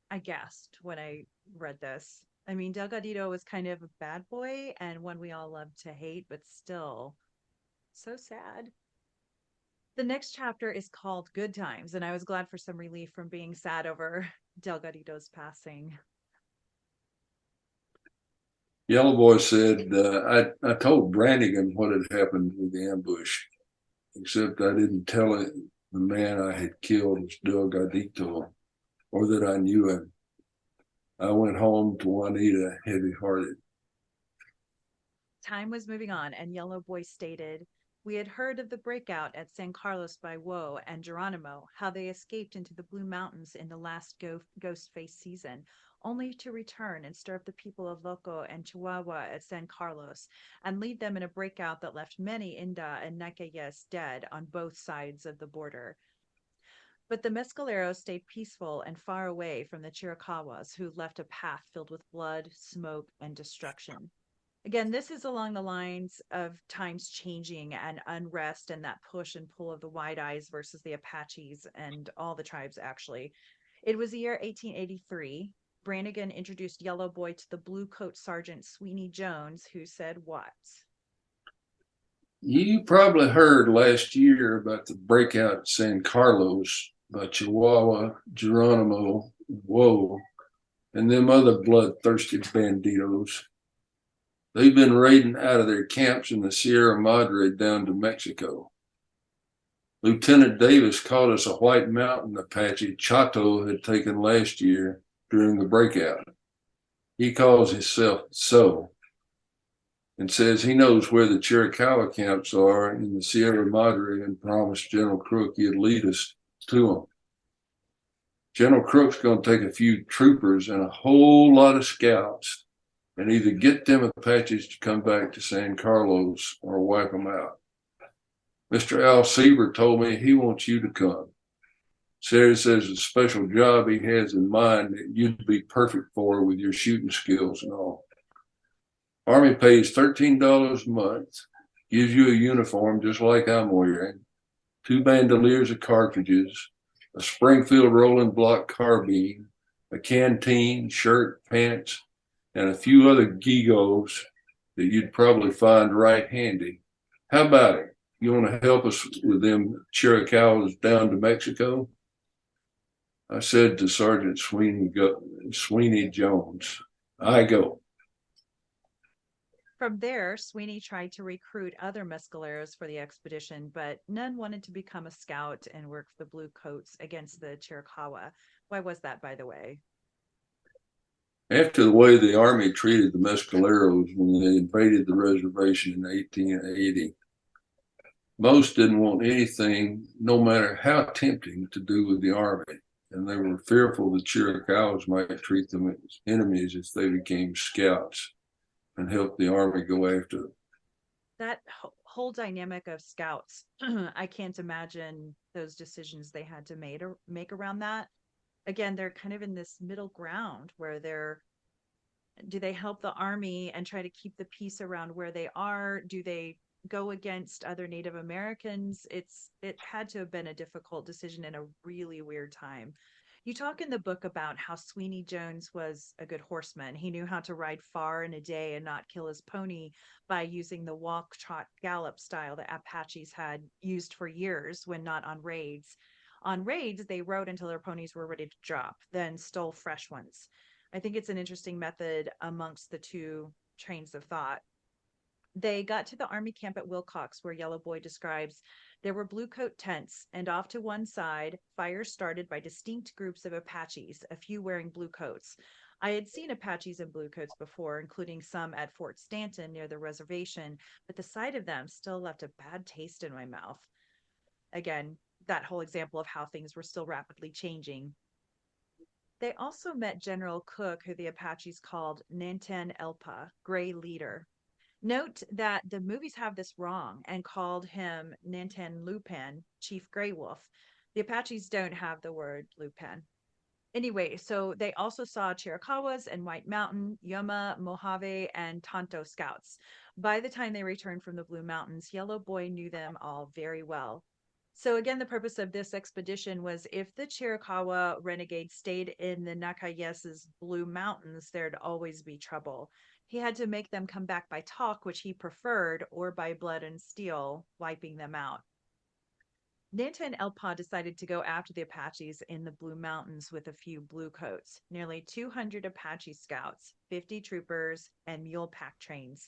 I guessed when I read this. I mean, Delgadito was kind of a bad boy and one we all love to hate, but still, So sad. The next chapter is called Good Times, and I was glad for some relief from being sad over Delgadito's passing. Yellow Boy said, I told Brannigan what had happened with the ambush, except I didn't tell it, the man I had killed was Delgadito, or that I knew him. I went home to Juanita heavy-hearted. Time was moving on, and Yellow Boy stated, "We had heard of the breakout at San Carlos by Woe and Geronimo, how they escaped into the Blue Mountains in the last ghost face season, only to return and stir up the people of Loco and Chihuahua at San Carlos, and lead them in a breakout that left many Inda and Nakai-yi dead on both sides of the border. But the Mescaleros stayed peaceful and far away from the Chiricahuas, who left a path filled with blood, smoke, and destruction." Again, this is along the lines of times changing and unrest and that push and pull of the White Eyes versus the Apaches and all the tribes, actually. It was the year 1883. Brannigan introduced Yellow Boy to the Blue Coat Sergeant Sweeney Jones, who said, "What?" You probably heard last year about the breakout at San Carlos by Chihuahua, Geronimo, Woe, and them other bloodthirsty banditos. They've been raiding out of their camps in the Sierra Madre down to Mexico. Lieutenant Davis caught us a White Mountain Apache Chato had taken last year during the breakout. He calls himself So and says he knows where the Chiricahua camps are in the Sierra Madre and promised General Crook he'd lead us to them. General Crook's going to take a few troopers and a whole lot of scouts and either get them Apaches to come back to San Carlos or wipe them out. Mr. Al Seaver told me he wants you to come. Says there's a special job he has in mind that you'd be perfect for with your shooting skills and all. Army pays $13 a month, gives you a uniform just like I'm wearing, 2 bandoliers of cartridges, a Springfield rolling block carbine, a canteen, shirt, pants, and a few other gigos that you'd probably find right handy. How about it? You want to help us with them Chiricahuas down to Mexico? I said to Sergeant Sweeney Jones, I go. From there, Sweeney tried to recruit other mescaleros for the expedition, but none wanted to become a scout and work for the Blue Coats against the Chiricahua. Why was that, by the way? After the way the Army treated the Mescaleros when they invaded the reservation in 1880, most didn't want anything, no matter how tempting, to do with the Army, and they were fearful the Chiricahuas might treat them as enemies if they became scouts and helped the Army go after them. That whole dynamic of scouts, I can't imagine those decisions they had to make around that. Again, they're kind of in this middle ground where do they help the army and try to keep the peace around where they are? Do they go against other Native Americans? It had to have been a difficult decision in a really weird time. You talk in the book about how Sweeney Jones was a good horseman. He knew how to ride far in a day and not kill his pony by using the walk, trot, gallop style that Apaches had used for years when not on raids. On raids, they rode until their ponies were ready to drop, then stole fresh ones. I think it's an interesting method amongst the two trains of thought. They got to the army camp at Wilcox, where Yellow Boy describes there were blue coat tents, and off to one side, fires started by distinct groups of Apaches, a few wearing blue coats. I had seen Apaches in blue coats before, including some at Fort Stanton near the reservation, but the sight of them still left a bad taste in my mouth. Again, that whole example of how things were still rapidly changing. They also met General Cook, who the Apaches called Nantan Elpa, Gray Leader. Note that the movies have this wrong and called him Nantan Lupin, Chief Grey Wolf. The Apaches don't have the word Lupin. Anyway, so they also saw Chiricahuas and White Mountain, Yuma, Mojave, and Tonto scouts. By the time they returned from the Blue Mountains, Yellow Boy knew them all very well. So again, the purpose of this expedition was if the Chiricahua renegades stayed in the Nakayesa's Blue Mountains, there'd always be trouble. He had to make them come back by talk, which he preferred, or by blood and steel, wiping them out. Nanta and Elpa decided to go after the Apaches in the Blue Mountains with a few bluecoats, nearly 200 Apache scouts, 50 troopers, and mule pack trains.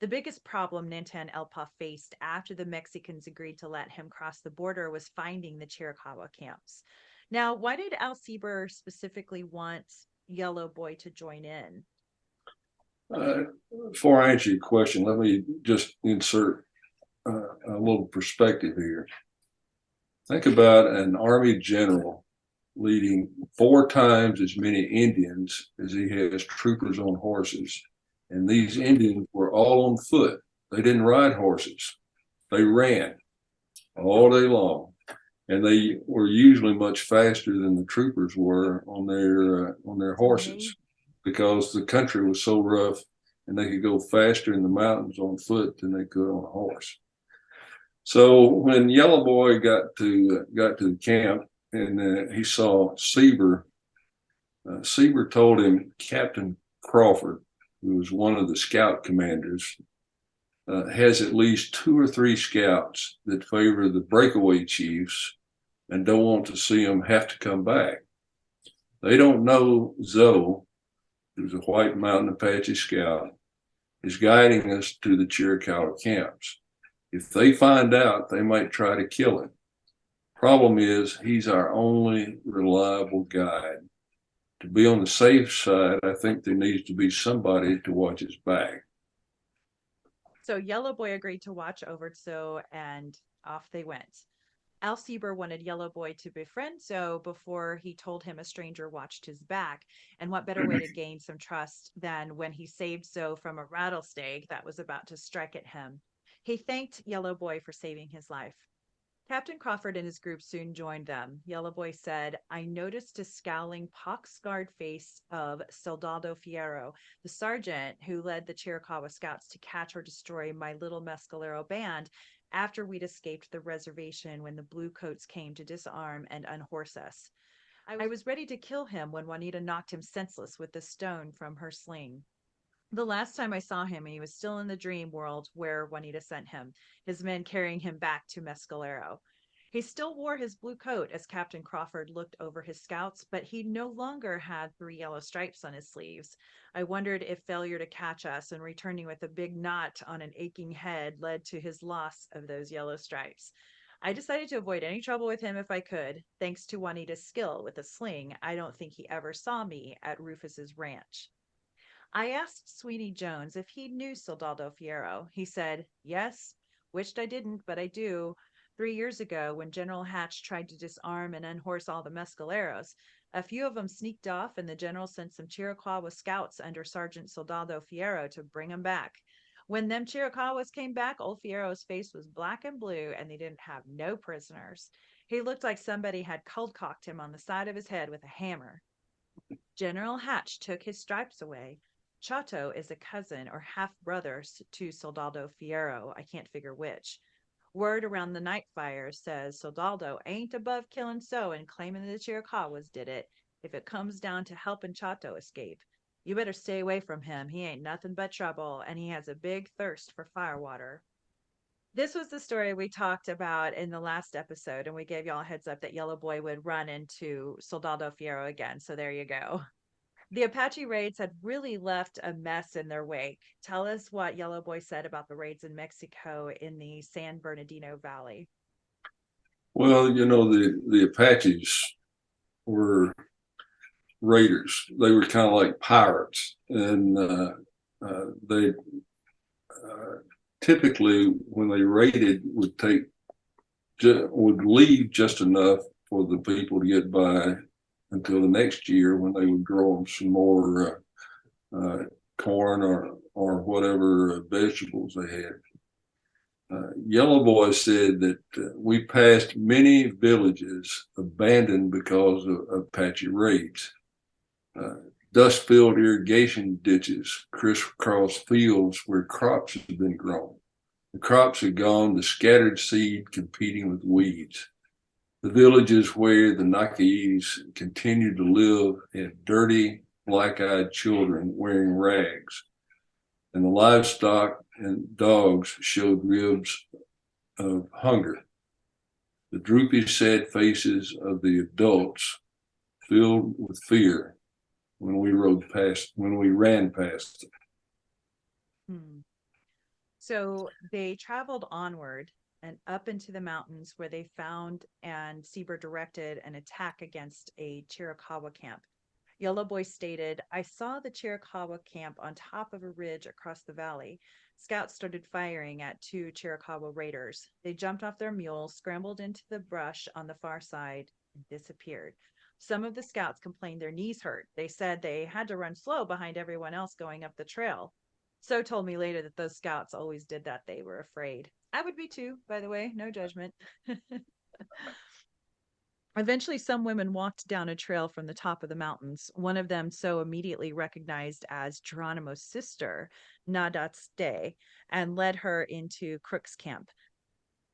The biggest problem Nanta and Elpa faced after the Mexicans agreed to let him cross the border was finding the Chiricahua camps. Now, why did Al Sieber specifically want Yellow Boy to join in? Uh, Before I answer your question, let me just insert a little perspective here. Think about an army general leading 4 times as many Indians as he has troopers on horses. And these Indians were all on foot. They didn't ride horses. They ran all day long. And they were usually much faster than the troopers were on their horses because the country was so rough and they could go faster in the mountains on foot than they could on a horse. So when Yellow Boy got to the camp and he saw Sieber, Sieber told him Captain Crawford, who was one of the scout commanders, has at least 2 or 3 scouts that favor the breakaway chiefs and don't want to see them have to come back. They don't know Zoe, who's a white mountain Apache scout, is guiding us to the Chiricahua camps. If they find out, they might try to kill him. Problem is, he's our only reliable guide. To be on the safe side, I think there needs to be somebody to watch his back. So Yellow Boy agreed to watch over Tso, and off they went. Al Sieber wanted Yellow Boy to befriend Zoe before he told him a stranger watched his back. And what better way to gain some trust than when he saved Zoe from a rattlesnake that was about to strike at him? He thanked Yellow Boy for saving his life. Captain Crawford and his group soon joined them. Yellow Boy said, I noticed a scowling, pock-scarred face of Soldado Fierro, the sergeant who led the Chiricahua scouts to catch or destroy my little Mescalero band after we'd escaped the reservation when the Bluecoats came to disarm and unhorse us. I was ready to kill him when Juanita knocked him senseless with the stone from her sling. The last time I saw him, he was still in the dream world where Juanita sent him, his men carrying him back to Mescalero. He still wore his blue coat as Captain Crawford looked over his scouts, but he no longer had 3 yellow stripes on his sleeves. I wondered if failure to catch us and returning with a big knot on an aching head led to his loss of those yellow stripes. I decided to avoid any trouble with him if I could. Thanks to Juanita's skill with a sling, I don't think he ever saw me at Rufus's ranch. I asked Sweeney Jones if he knew Soldado Fierro. He said, yes, wished I didn't, but I do. 3 years ago, when General Hatch tried to disarm and unhorse all the mescaleros, a few of them sneaked off, and the general sent some Chiricahua scouts under Sergeant Soldado Fierro to bring them back. When them Chiricahuas came back, old Fierro's face was black and blue, and they didn't have no prisoners. He looked like somebody had cold cocked him on the side of his head with a hammer. General Hatch took his stripes away. Chato is a cousin or half brother to Soldado Fierro. I can't figure which. Word around the night fire says Soldado ain't above killing so and claiming the Chiricahuas did it if it comes down to helping Chato escape. You better stay away from him. He ain't nothing but trouble, and he has a big thirst for firewater. This was the story we talked about in the last episode, and we gave y'all a heads up that Yellow Boy would run into Soldado Fierro again. So there you go. The Apache raids had really left a mess in their wake. Tell us what Yellow Boy said about the raids in Mexico in the San Bernardino Valley. Well, the Apaches were raiders. They were kind of like pirates, and they typically, when they raided, would leave just enough for the people to get by until the next year when they would grow them some more corn or whatever vegetables they had. Yellow Boy said that we passed many villages abandoned because of Apache raids. Dust-filled irrigation ditches crisscross fields where crops had been grown. The crops had gone to scattered seed competing with weeds. The villages where the Nakai-yis continued to live had dirty, black-eyed children wearing rags. and the livestock and dogs showed ribs of hunger. The droopy, sad faces of the adults filled with fear when we ran past them. Hmm. So they traveled onward and up into the mountains where they found and Sieber directed an attack against a Chiricahua camp. Yellow Boy stated, I saw the Chiricahua camp on top of a ridge across the valley. Scouts started firing at two Chiricahua raiders. They jumped off their mules, scrambled into the brush on the far side, and disappeared. Some of the scouts complained their knees hurt. They said they had to run slow behind everyone else going up the trail. So told me later that those scouts always did that. They were afraid. I would be too, by the way, no judgment. Eventually, some women walked down a trail from the top of the mountains, one of them so immediately recognized as Geronimo's sister, Nadaste, and led her into Crook's camp.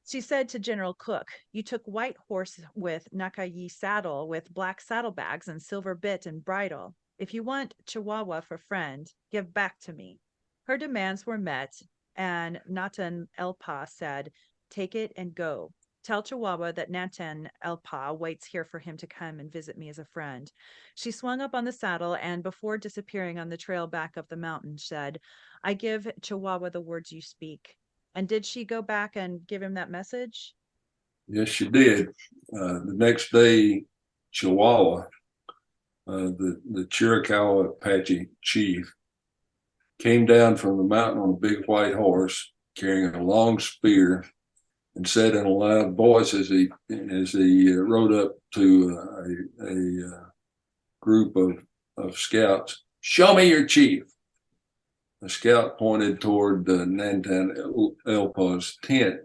She said to General Cook, You took white horse with Nakai-yi saddle with black saddlebags and silver bit and bridle. If you want Chihuahua for friend, give back to me. Her demands were met, and Natan Elpa said, Take it and go. Tell Chihuahua that Natan Elpa waits here for him to come and visit me as a friend. She swung up on the saddle and, before disappearing on the trail back up the mountain, said, I give Chihuahua the words you speak. And did she go back and give him that message? Yes, she did. The next day, Chihuahua, the Chiricahua Apache chief, came down from the mountain on a big white horse carrying a long spear and said in a loud voice as he rode up to a group of scouts, Show me your chief. The scout pointed toward Nantan Elpa's tent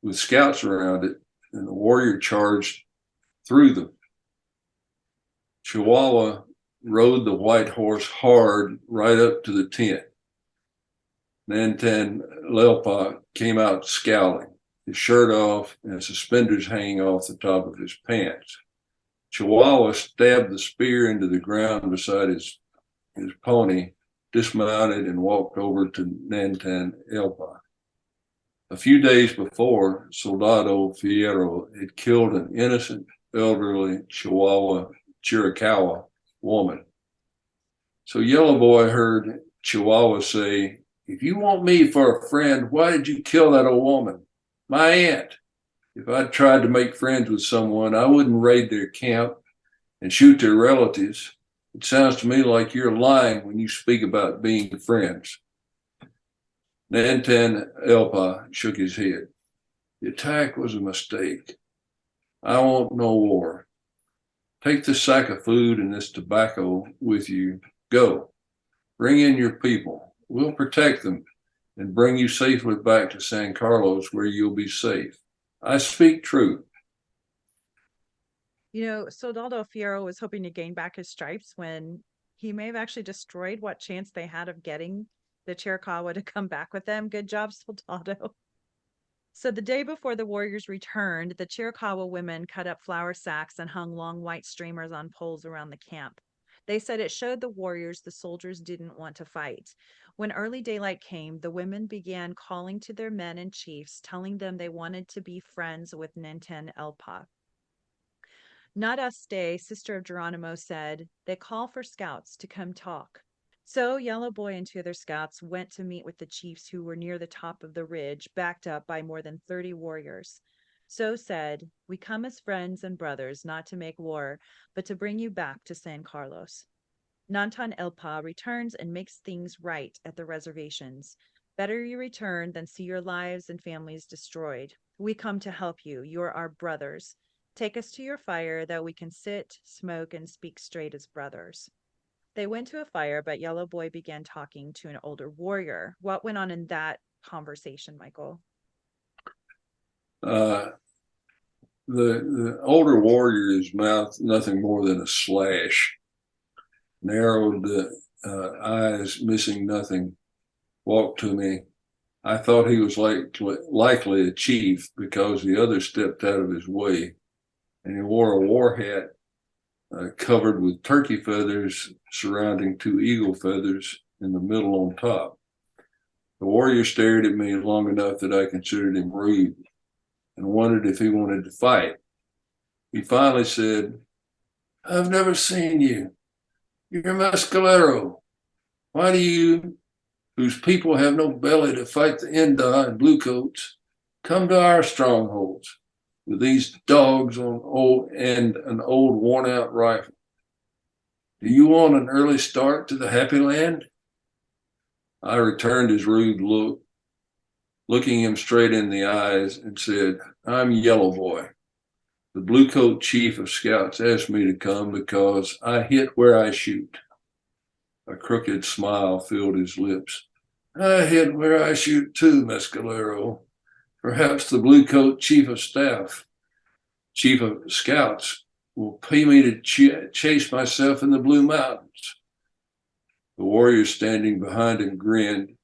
with scouts around it, and the warrior charged through them. Chihuahua rode the white horse hard right up to the tent. Nantan Elpa came out scowling, his shirt off and suspenders hanging off the top of his pants. Chihuahua stabbed the spear into the ground beside his pony, dismounted, and walked over to Nantan Elpa. A few days before, Soldado Fierro had killed an innocent, elderly Chiricahua woman. So Yellow Boy heard Chihuahua say, If you want me for a friend, why did you kill that old woman? My aunt. If I'd tried to make friends with someone, I wouldn't raid their camp and shoot their relatives. It sounds to me like you're lying when you speak about being friends. Nantan Elpa shook his head. The attack was a mistake. I want no war. Take this sack of food and this tobacco with you. Go. Bring in your people. We'll protect them and bring you safely back to San Carlos where you'll be safe. I speak truth. Soldado Fierro was hoping to gain back his stripes when he may have actually destroyed what chance they had of getting the Chiricahua to come back with them. Good job, Soldado. So the day before the warriors returned, the Chiricahua women cut up flour sacks and hung long white streamers on poles around the camp. They said it showed the warriors the soldiers didn't want to fight. When early daylight came, the women began calling to their men and chiefs, telling them they wanted to be friends with Nantan Elpa. Nadaste, sister of Geronimo, said, They call for scouts to come talk. So Yellow Boy and two other scouts went to meet with the chiefs who were near the top of the ridge, backed up by more than 30 warriors. So said, We come as friends and brothers, not to make war, but to bring you back to San Carlos. Nantan Elpa returns and makes things right at the reservations. Better you return than see your lives and families destroyed. We come to help you. You're our brothers. Take us to your fire that we can sit, smoke, and speak straight as brothers. They went to a fire, but Yellow Boy began talking to an older warrior. What went on in that conversation, Michael? The older warrior's mouth, nothing more than a slash, narrowed eyes, missing nothing, walked to me. I thought he was likely a chief because the others stepped out of his way, and he wore a war hat covered with turkey feathers surrounding two eagle feathers in the middle on top. The warrior stared at me long enough that I considered him rude and wondered if he wanted to fight. He finally said, I've never seen you. You're Mescalero. Why do you, whose people have no belly to fight the Inda and bluecoats, come to our strongholds with these dogs on an old worn out rifle? Do you want an early start to the happy land? I returned his rude look, looking him straight in the eyes, and said, I'm Yellow Boy. The bluecoat chief of scouts asked me to come because I hit where I shoot. A crooked smile filled his lips. I hit where I shoot too, Mescalero. Perhaps the bluecoat chief of staff, chief of scouts, will pay me to chase myself in the Blue Mountains. The warrior standing behind him grinned.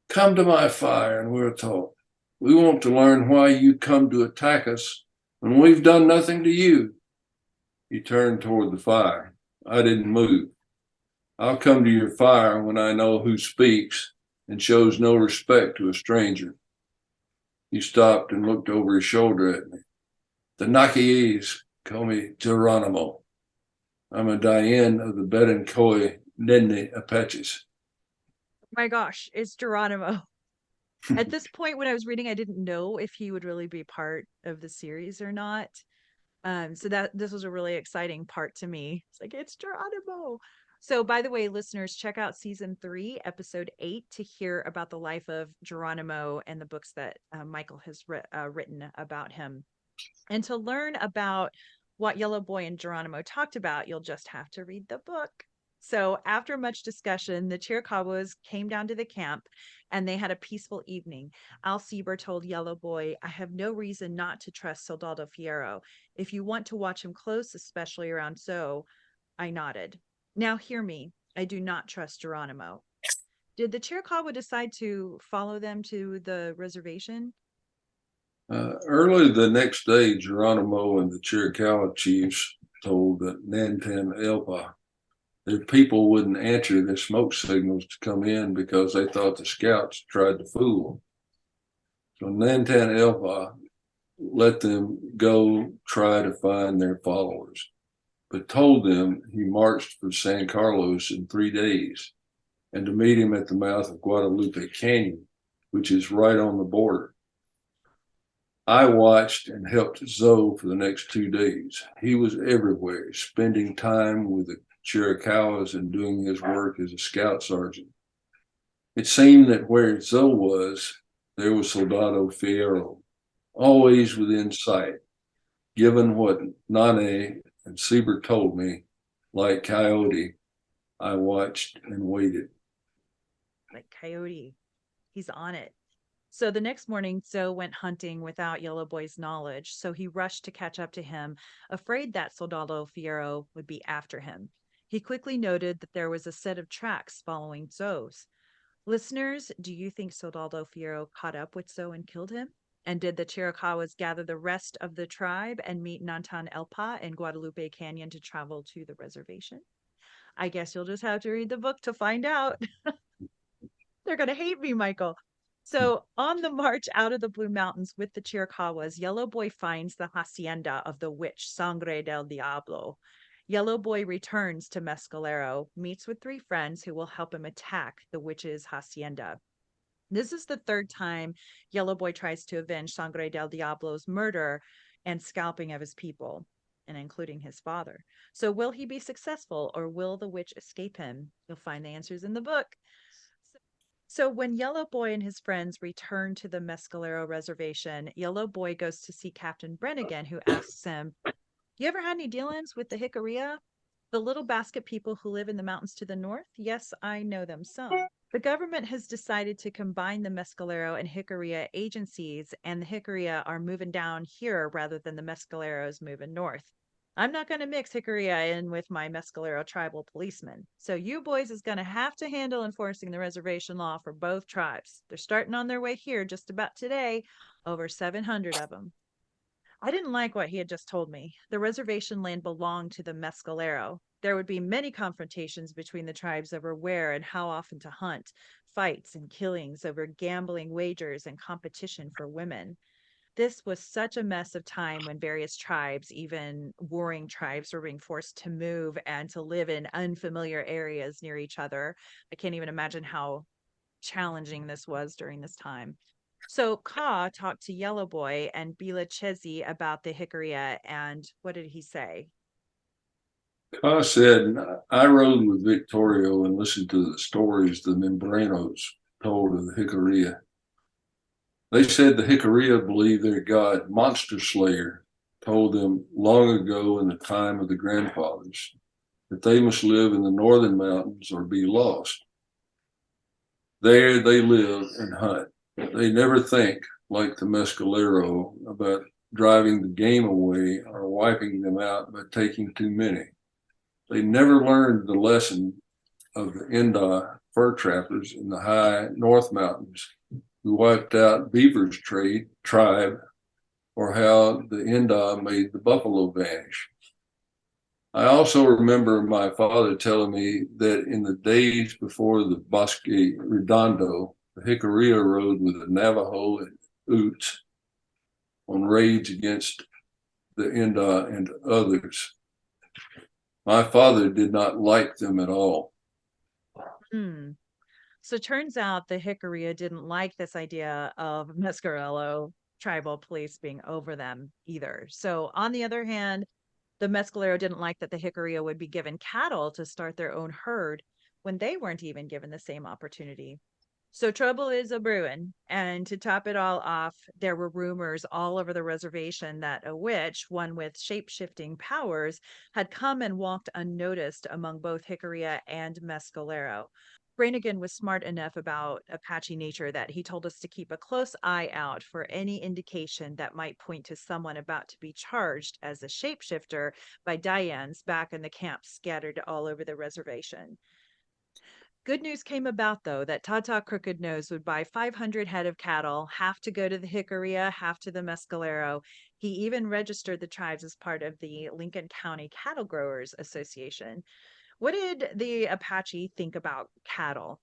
Come to my fire and we'll talk. We want to learn why you come to attack us when we've done nothing to you. He turned toward the fire. I didn't move. I'll come to your fire when I know who speaks and shows no respect to a stranger. He stopped and looked over his shoulder at me. The Nakai-yis call me Geronimo. I'm a Diane of the Nakai-yi Apaches. My gosh, it's Geronimo. At this point, when I was reading, I didn't know if he would really be part of the series or not. So that this was a really exciting part to me. It's like it's Geronimo. So, by the way, listeners, check out season 3, episode 8, to hear about the life of Geronimo and the books that Michael has written about him. And to learn about what Yellow Boy and Geronimo talked about, you'll just have to read the book. So, after much discussion, the Chiricahuas came down to the camp and they had a peaceful evening. Alciber told Yellow Boy, I have no reason not to trust Soldado Fierro. If you want to watch him close, especially around Zoe, I nodded. Now hear me. I do not trust Geronimo. Did the Chiricahua decide to follow them to the reservation? Early the next day, Geronimo and the Chiricahua chiefs told Nantan Elpa their people wouldn't answer their smoke signals to come in because they thought the scouts tried to fool them. So Nantan Elpa let them go try to find their followers, but told them he marched for San Carlos in 3 days and to meet him at the mouth of Guadalupe Canyon, which is right on the border. I watched and helped Zoe for the next 2 days. He was everywhere, spending time with the Chiricahuas and doing his work as a scout sergeant. It seemed that where Zoe was, there was Soldado Fierro, always within sight. Given what Nane and Siebert told me, like Coyote, I watched and waited. Like Coyote, he's on it. So the next morning, Zoe went hunting without Yellow Boy's knowledge, so he rushed to catch up to him, afraid that Soldado Fierro would be after him. He quickly noted that there was a set of tracks following Zoe's. Listeners, do you think Soldado Fierro caught up with Zoe and killed him? And did the Chiricahuas gather the rest of the tribe and meet Nantan Elpa in Guadalupe Canyon to travel to the reservation? I guess you'll just have to read the book to find out. They're going to hate me, Michael. So, on the march out of the Blue Mountains with the Chiricahuas, Yellow Boy finds the hacienda of the Witch Sangre del Diablo. Yellow Boy returns to Mescalero, meets with 3 friends who will help him attack the witch's hacienda. This is the 3rd time Yellow Boy tries to avenge Sangre del Diablo's murder and scalping of his people, and including his father. So, will he be successful or will the witch escape him? You'll find the answers in the book. So when Yellow Boy and his friends return to the Mescalero reservation, Yellow Boy goes to see Captain Brennigan, who asks him, You ever had any dealings with the Hickoria? The little basket people who live in the mountains to the north? Yes, I know them some. The government has decided to combine the Mescalero and Hickoria agencies, and the Hickoria are moving down here rather than the Mescaleros moving north. I'm not going to mix Hickoria in with my Mescalero tribal policemen. So you boys is going to have to handle enforcing the reservation law for both tribes. They're starting on their way here just about today, over 700 of them. I didn't like what he had just told me. The reservation land belonged to the Mescalero. There would be many confrontations between the tribes over where and how often to hunt, fights and killings over gambling wagers and competition for women. This was such a mess of time when various tribes, even warring tribes, were being forced to move and to live in unfamiliar areas near each other. I can't even imagine how challenging this was during this time. So Ka talked to Yellow Boy and Bila Chezi about the Hickoria, and what did he say? I said, I rode with Victorio and listened to the stories the Membranos told of the Hickoria. They said the Hickoria believed their god, Monster Slayer, told them long ago in the time of the grandfathers that they must live in the northern mountains or be lost. There they live and hunt. They never think, like the Mescalero, about driving the game away or wiping them out by taking too many. They never learned the lesson of the Inda fur trappers in the high North Mountains who wiped out Beaver's tribe, or how the Inda made the buffalo vanish. I also remember my father telling me that in the days before the Bosque Redondo, the Jicarilla rode with the Navajo and Utes on raids against the Inda and others. My father did not like them at all. Hmm. So turns out the Hickoria didn't like this idea of Mescalero tribal police being over them either. So on the other hand, the Mescalero didn't like that the Hickoria would be given cattle to start their own herd when they weren't even given the same opportunity. So trouble is a brewing. And to top it all off, there were rumors all over the reservation that a witch, one with shape shifting powers, had come and walked unnoticed among both Hickoria and Mescalero. Brannigan was smart enough about Apache nature that he told us to keep a close eye out for any indication that might point to someone about to be charged as a shapeshifter by Dianes back in the camps scattered all over the reservation. Good news came about, though, that Tata Crooked Nose would buy 500 head of cattle, half to go to the Jicarilla, half to the Mescalero. He even registered the tribes as part of the Lincoln County Cattle Growers Association. What did the Apache think about cattle?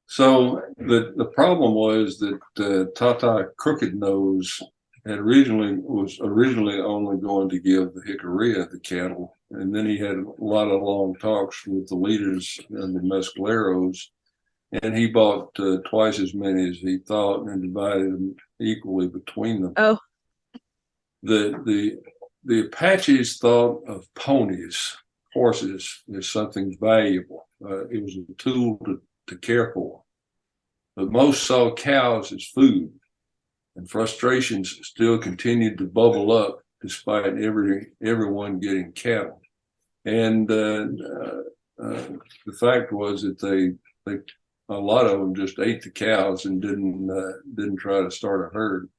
So the problem was that Tata Crooked Nose was originally only going to give the Jicarilla the cattle, and then he had a lot of long talks with the leaders and the Mescaleros, and he bought twice as many as he thought and divided them equally between them. Oh, The Apaches thought of ponies, horses, as something valuable. It was a tool to care for. But most saw cows as food, and frustrations still continued to bubble up despite everyone getting cattle. And the fact was that they a lot of them just ate the cows and didn't try to start a herd.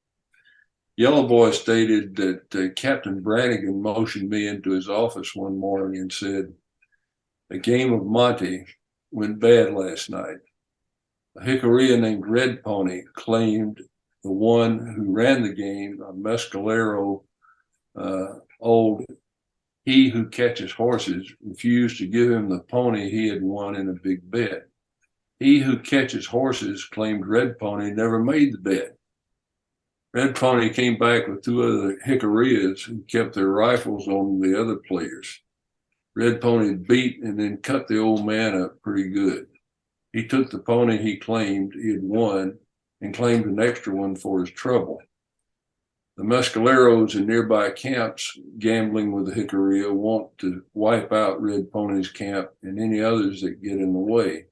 Yellow Boy stated that Captain Brannigan motioned me into his office one morning and said, "A game of Monte went bad last night. A Jicarilla named Red Pony claimed the one who ran the game, a Mescalero old he who catches horses, refused to give him the pony he had won in a big bet. He who catches horses claimed Red Pony never made the bet. Red Pony came back with two other Jicarillas who kept their rifles on the other players. Red Pony beat and then cut the old man up pretty good. He took the pony he claimed he had won and claimed an extra one for his trouble. The Mescaleros in nearby camps gambling with the Jicarilla want to wipe out Red Pony's camp and any others that get in the way.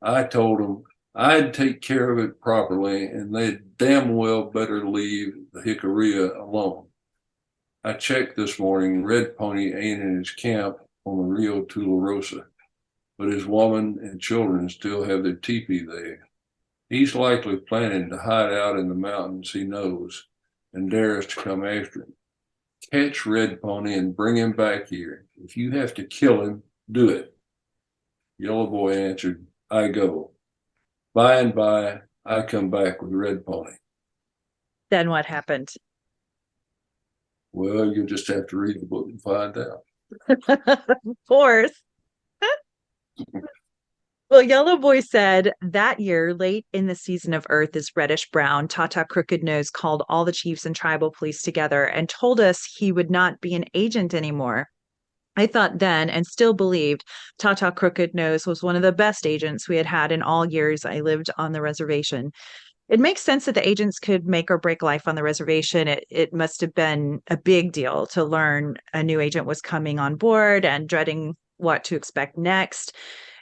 I told them I'd take care of it properly and they'd damn well better leave the Jicarilla alone. I checked this morning. Red Pony ain't in his camp on the Rio Tularosa, but his woman and children still have their teepee there. He's likely planning to hide out in the mountains he knows and dare us to come after him. Catch Red Pony and bring him back here. If you have to kill him, do it." Yellow Boy answered, "I go. By and by, I come back with Red Pony." then what happened? Well, you'll just have to read the book and find out. Of course. Well, Yellow Boy said that year, late in the season of Earth is reddish brown. Tata Crooked Nose called all the chiefs and tribal police together and told us he would not be an agent anymore. I thought then and still believed Tata Crooked Nose was one of the best agents we had had in all years I lived on the reservation. It makes sense that the agents could make or break life on the reservation. It must have been a big deal to learn a new agent was coming on board and dreading what to expect next.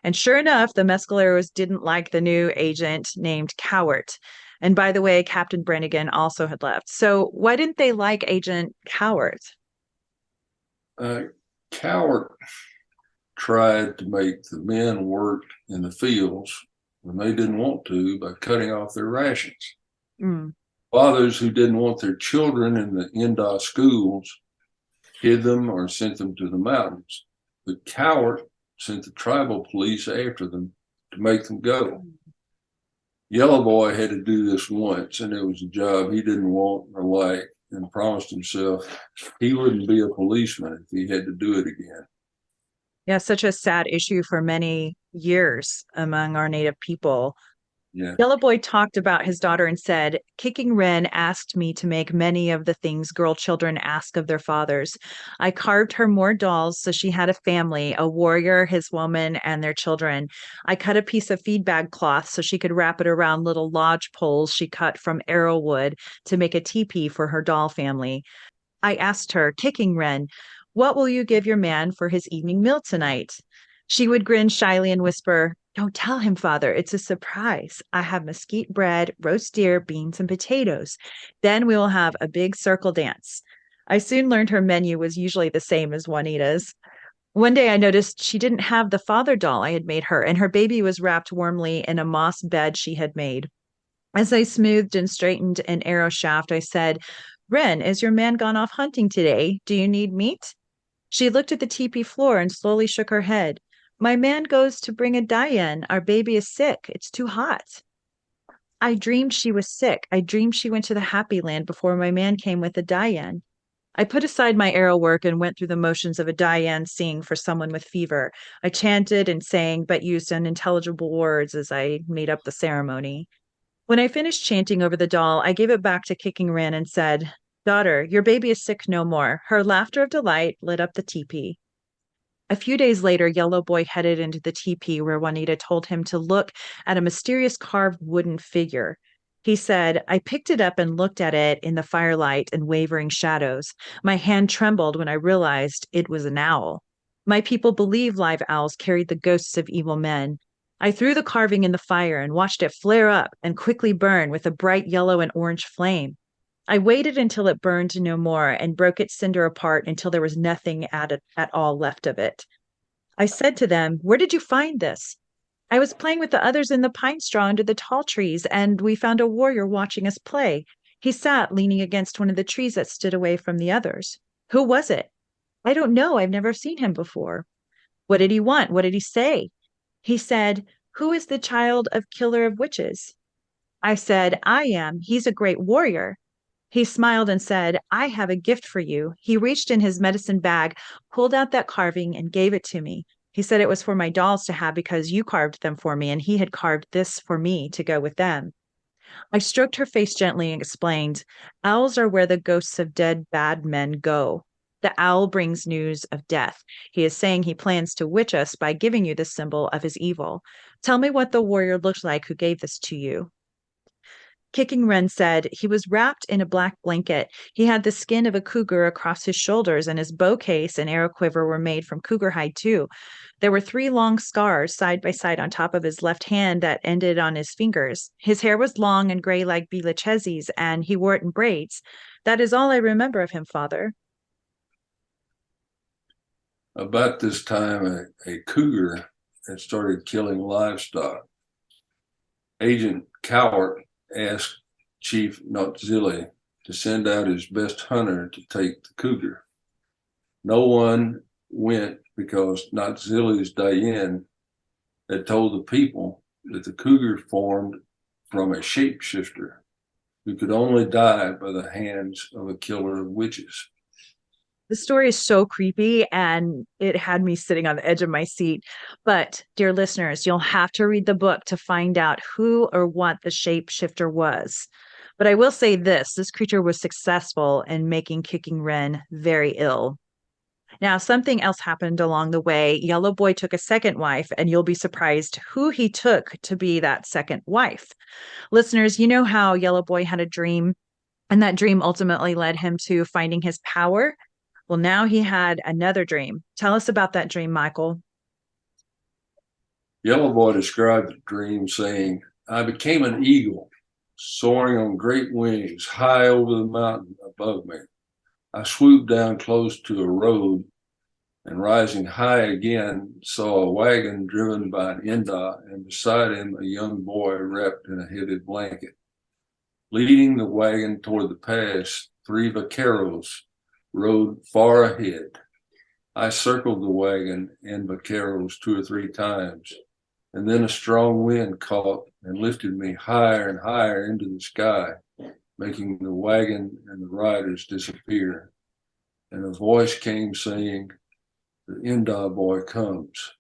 And sure enough, the Mescaleros didn't like the new agent named Cowart. And by the way, Captain Brannigan also had left. So why didn't they like Agent Cowart? Uh, Coward tried to make the men work in the fields when they didn't want to by cutting off their rations. Mm. Fathers who didn't want their children in the Inda schools hid them or sent them to the mountains. But Coward sent the tribal police after them to make them go. Yellow Boy had to do this once, and it was a job he didn't want or like, and promised himself he wouldn't be a policeman if he had to do it again. Yeah, such a sad issue for many years among our Native people. Yeah. Yellow Boy talked about his daughter and said, Kicking Wren asked me to make many of the things girl children ask of their fathers. I carved her more dolls so she had a family, a warrior, his woman, and their children. I cut a piece of feed bag cloth so she could wrap it around little lodge poles she cut from arrow wood to make a teepee for her doll family. I asked her, Kicking Wren, what will you give your man for his evening meal tonight? She would grin shyly and whisper, Don't tell him, father. It's a surprise. I have mesquite bread, roast deer, beans, and potatoes. Then we will have a big circle dance. I soon learned her menu was usually the same as Juanita's. One day I noticed she didn't have the father doll I had made her, and her baby was wrapped warmly in a moss bed she had made. As I smoothed and straightened an arrow shaft, I said, Wren, is your man gone off hunting today? Do you need meat? She looked at the teepee floor and slowly shook her head. My man goes to bring a Diane. Our baby is sick. It's too hot. I dreamed she was sick. I dreamed she went to the happy land before my man came with a Diane. I put aside my arrow work and went through the motions of a Diane singing for someone with fever. I chanted and sang, but used unintelligible words as I made up the ceremony. When I finished chanting over the doll, I gave it back to Kicking Wren and said, Daughter, your baby is sick no more. Her laughter of delight lit up the teepee. A few days later, Yellow Boy headed into the teepee where Juanita told him to look at a mysterious carved wooden figure. He said, I picked it up and looked at it in the firelight and wavering shadows. My hand trembled when I realized it was an owl. My people believe live owls carried the ghosts of evil men. I threw the carving in the fire and watched it flare up and quickly burn with a bright yellow and orange flame. I waited until it burned no more and broke its cinder apart until there was nothing at all left of it. I said to them, Where did you find this? I was playing with the others in the pine straw under the tall trees, and we found a warrior watching us play. He sat leaning against one of the trees that stood away from the others. Who was it? I don't know. I've never seen him before. What did he want? What did he say? He said, Who is the child of killer of witches? I said, I am. He's a great warrior. He smiled and said, I have a gift for you. He reached in his medicine bag, pulled out that carving, and gave it to me. He said it was for my dolls to have because you carved them for me, and he had carved this for me to go with them. I stroked her face gently and explained, Owls are where the ghosts of dead bad men go. The owl brings news of death. He is saying he plans to witch us by giving you the symbol of his evil. Tell me what the warrior looked like who gave this to you. Kicking Wren said he was wrapped in a black blanket. He had the skin of a cougar across his shoulders, and his bow case and arrow quiver were made from cougar hide, too. There were 3 long scars side by side on top of his left hand that ended on his fingers. His hair was long and gray like Bilachezi's, and he wore it in braids. That is all I remember of him, father. About this time, a cougar had started killing livestock. Agent Cowart asked Chief Notzili to send out his best hunter to take the cougar. No one went because Notzili's Diane had told the people that the cougar formed from a shapeshifter who could only die by the hands of a killer of witches. The story is so creepy and it had me sitting on the edge of my seat. But, dear listeners, you'll have to read the book to find out who or what the shapeshifter was. But I will say this creature was successful in making Kicking Ren very ill. Now, something else happened along the way. Yellow Boy took a second wife, and you'll be surprised who he took to be that second wife. Listeners, you know how Yellow Boy had a dream, and that dream ultimately led him to finding his power? Well, now he had another dream. Tell us about that dream, Michael. Yellow Boy described the dream saying, I became an eagle, soaring on great wings high over the mountain above me. I swooped down close to a road and rising high again, saw a wagon driven by an Inda, and beside him a young boy wrapped in a heavy blanket. Leading the wagon toward the pass, 3 vaqueros rode far ahead. I circled the wagon and vaqueros 2 or 3 times, and then a strong wind caught and lifted me higher and higher into the sky, making the wagon and the riders disappear. And a voice came saying, the Inda boy comes.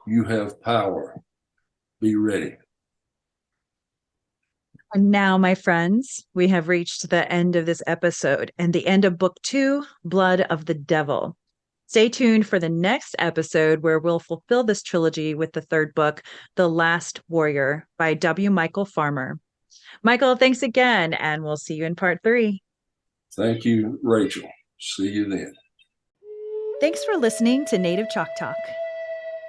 You have power. Be ready. And now, my friends, we have reached the end of this episode and the end of Book 2, Blood of the Devil. Stay tuned for the next episode where we'll fulfill this trilogy with the third book, The Last Warrior by W. Michael Farmer. Michael, thanks again, and we'll see you in part 3. Thank you, Rachel. See you then. Thanks for listening to Native Chalk Talk.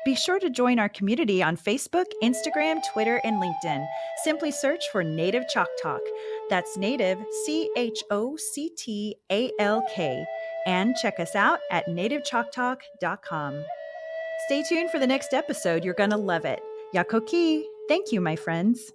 Be sure to join our community on Facebook, Instagram, Twitter, and LinkedIn. Simply search for Native Chalk Talk. That's Native, CHOCTALK. And check us out at nativechalktalk.com. Stay tuned for the next episode. You're going to love it. Yakoki. Thank you, my friends.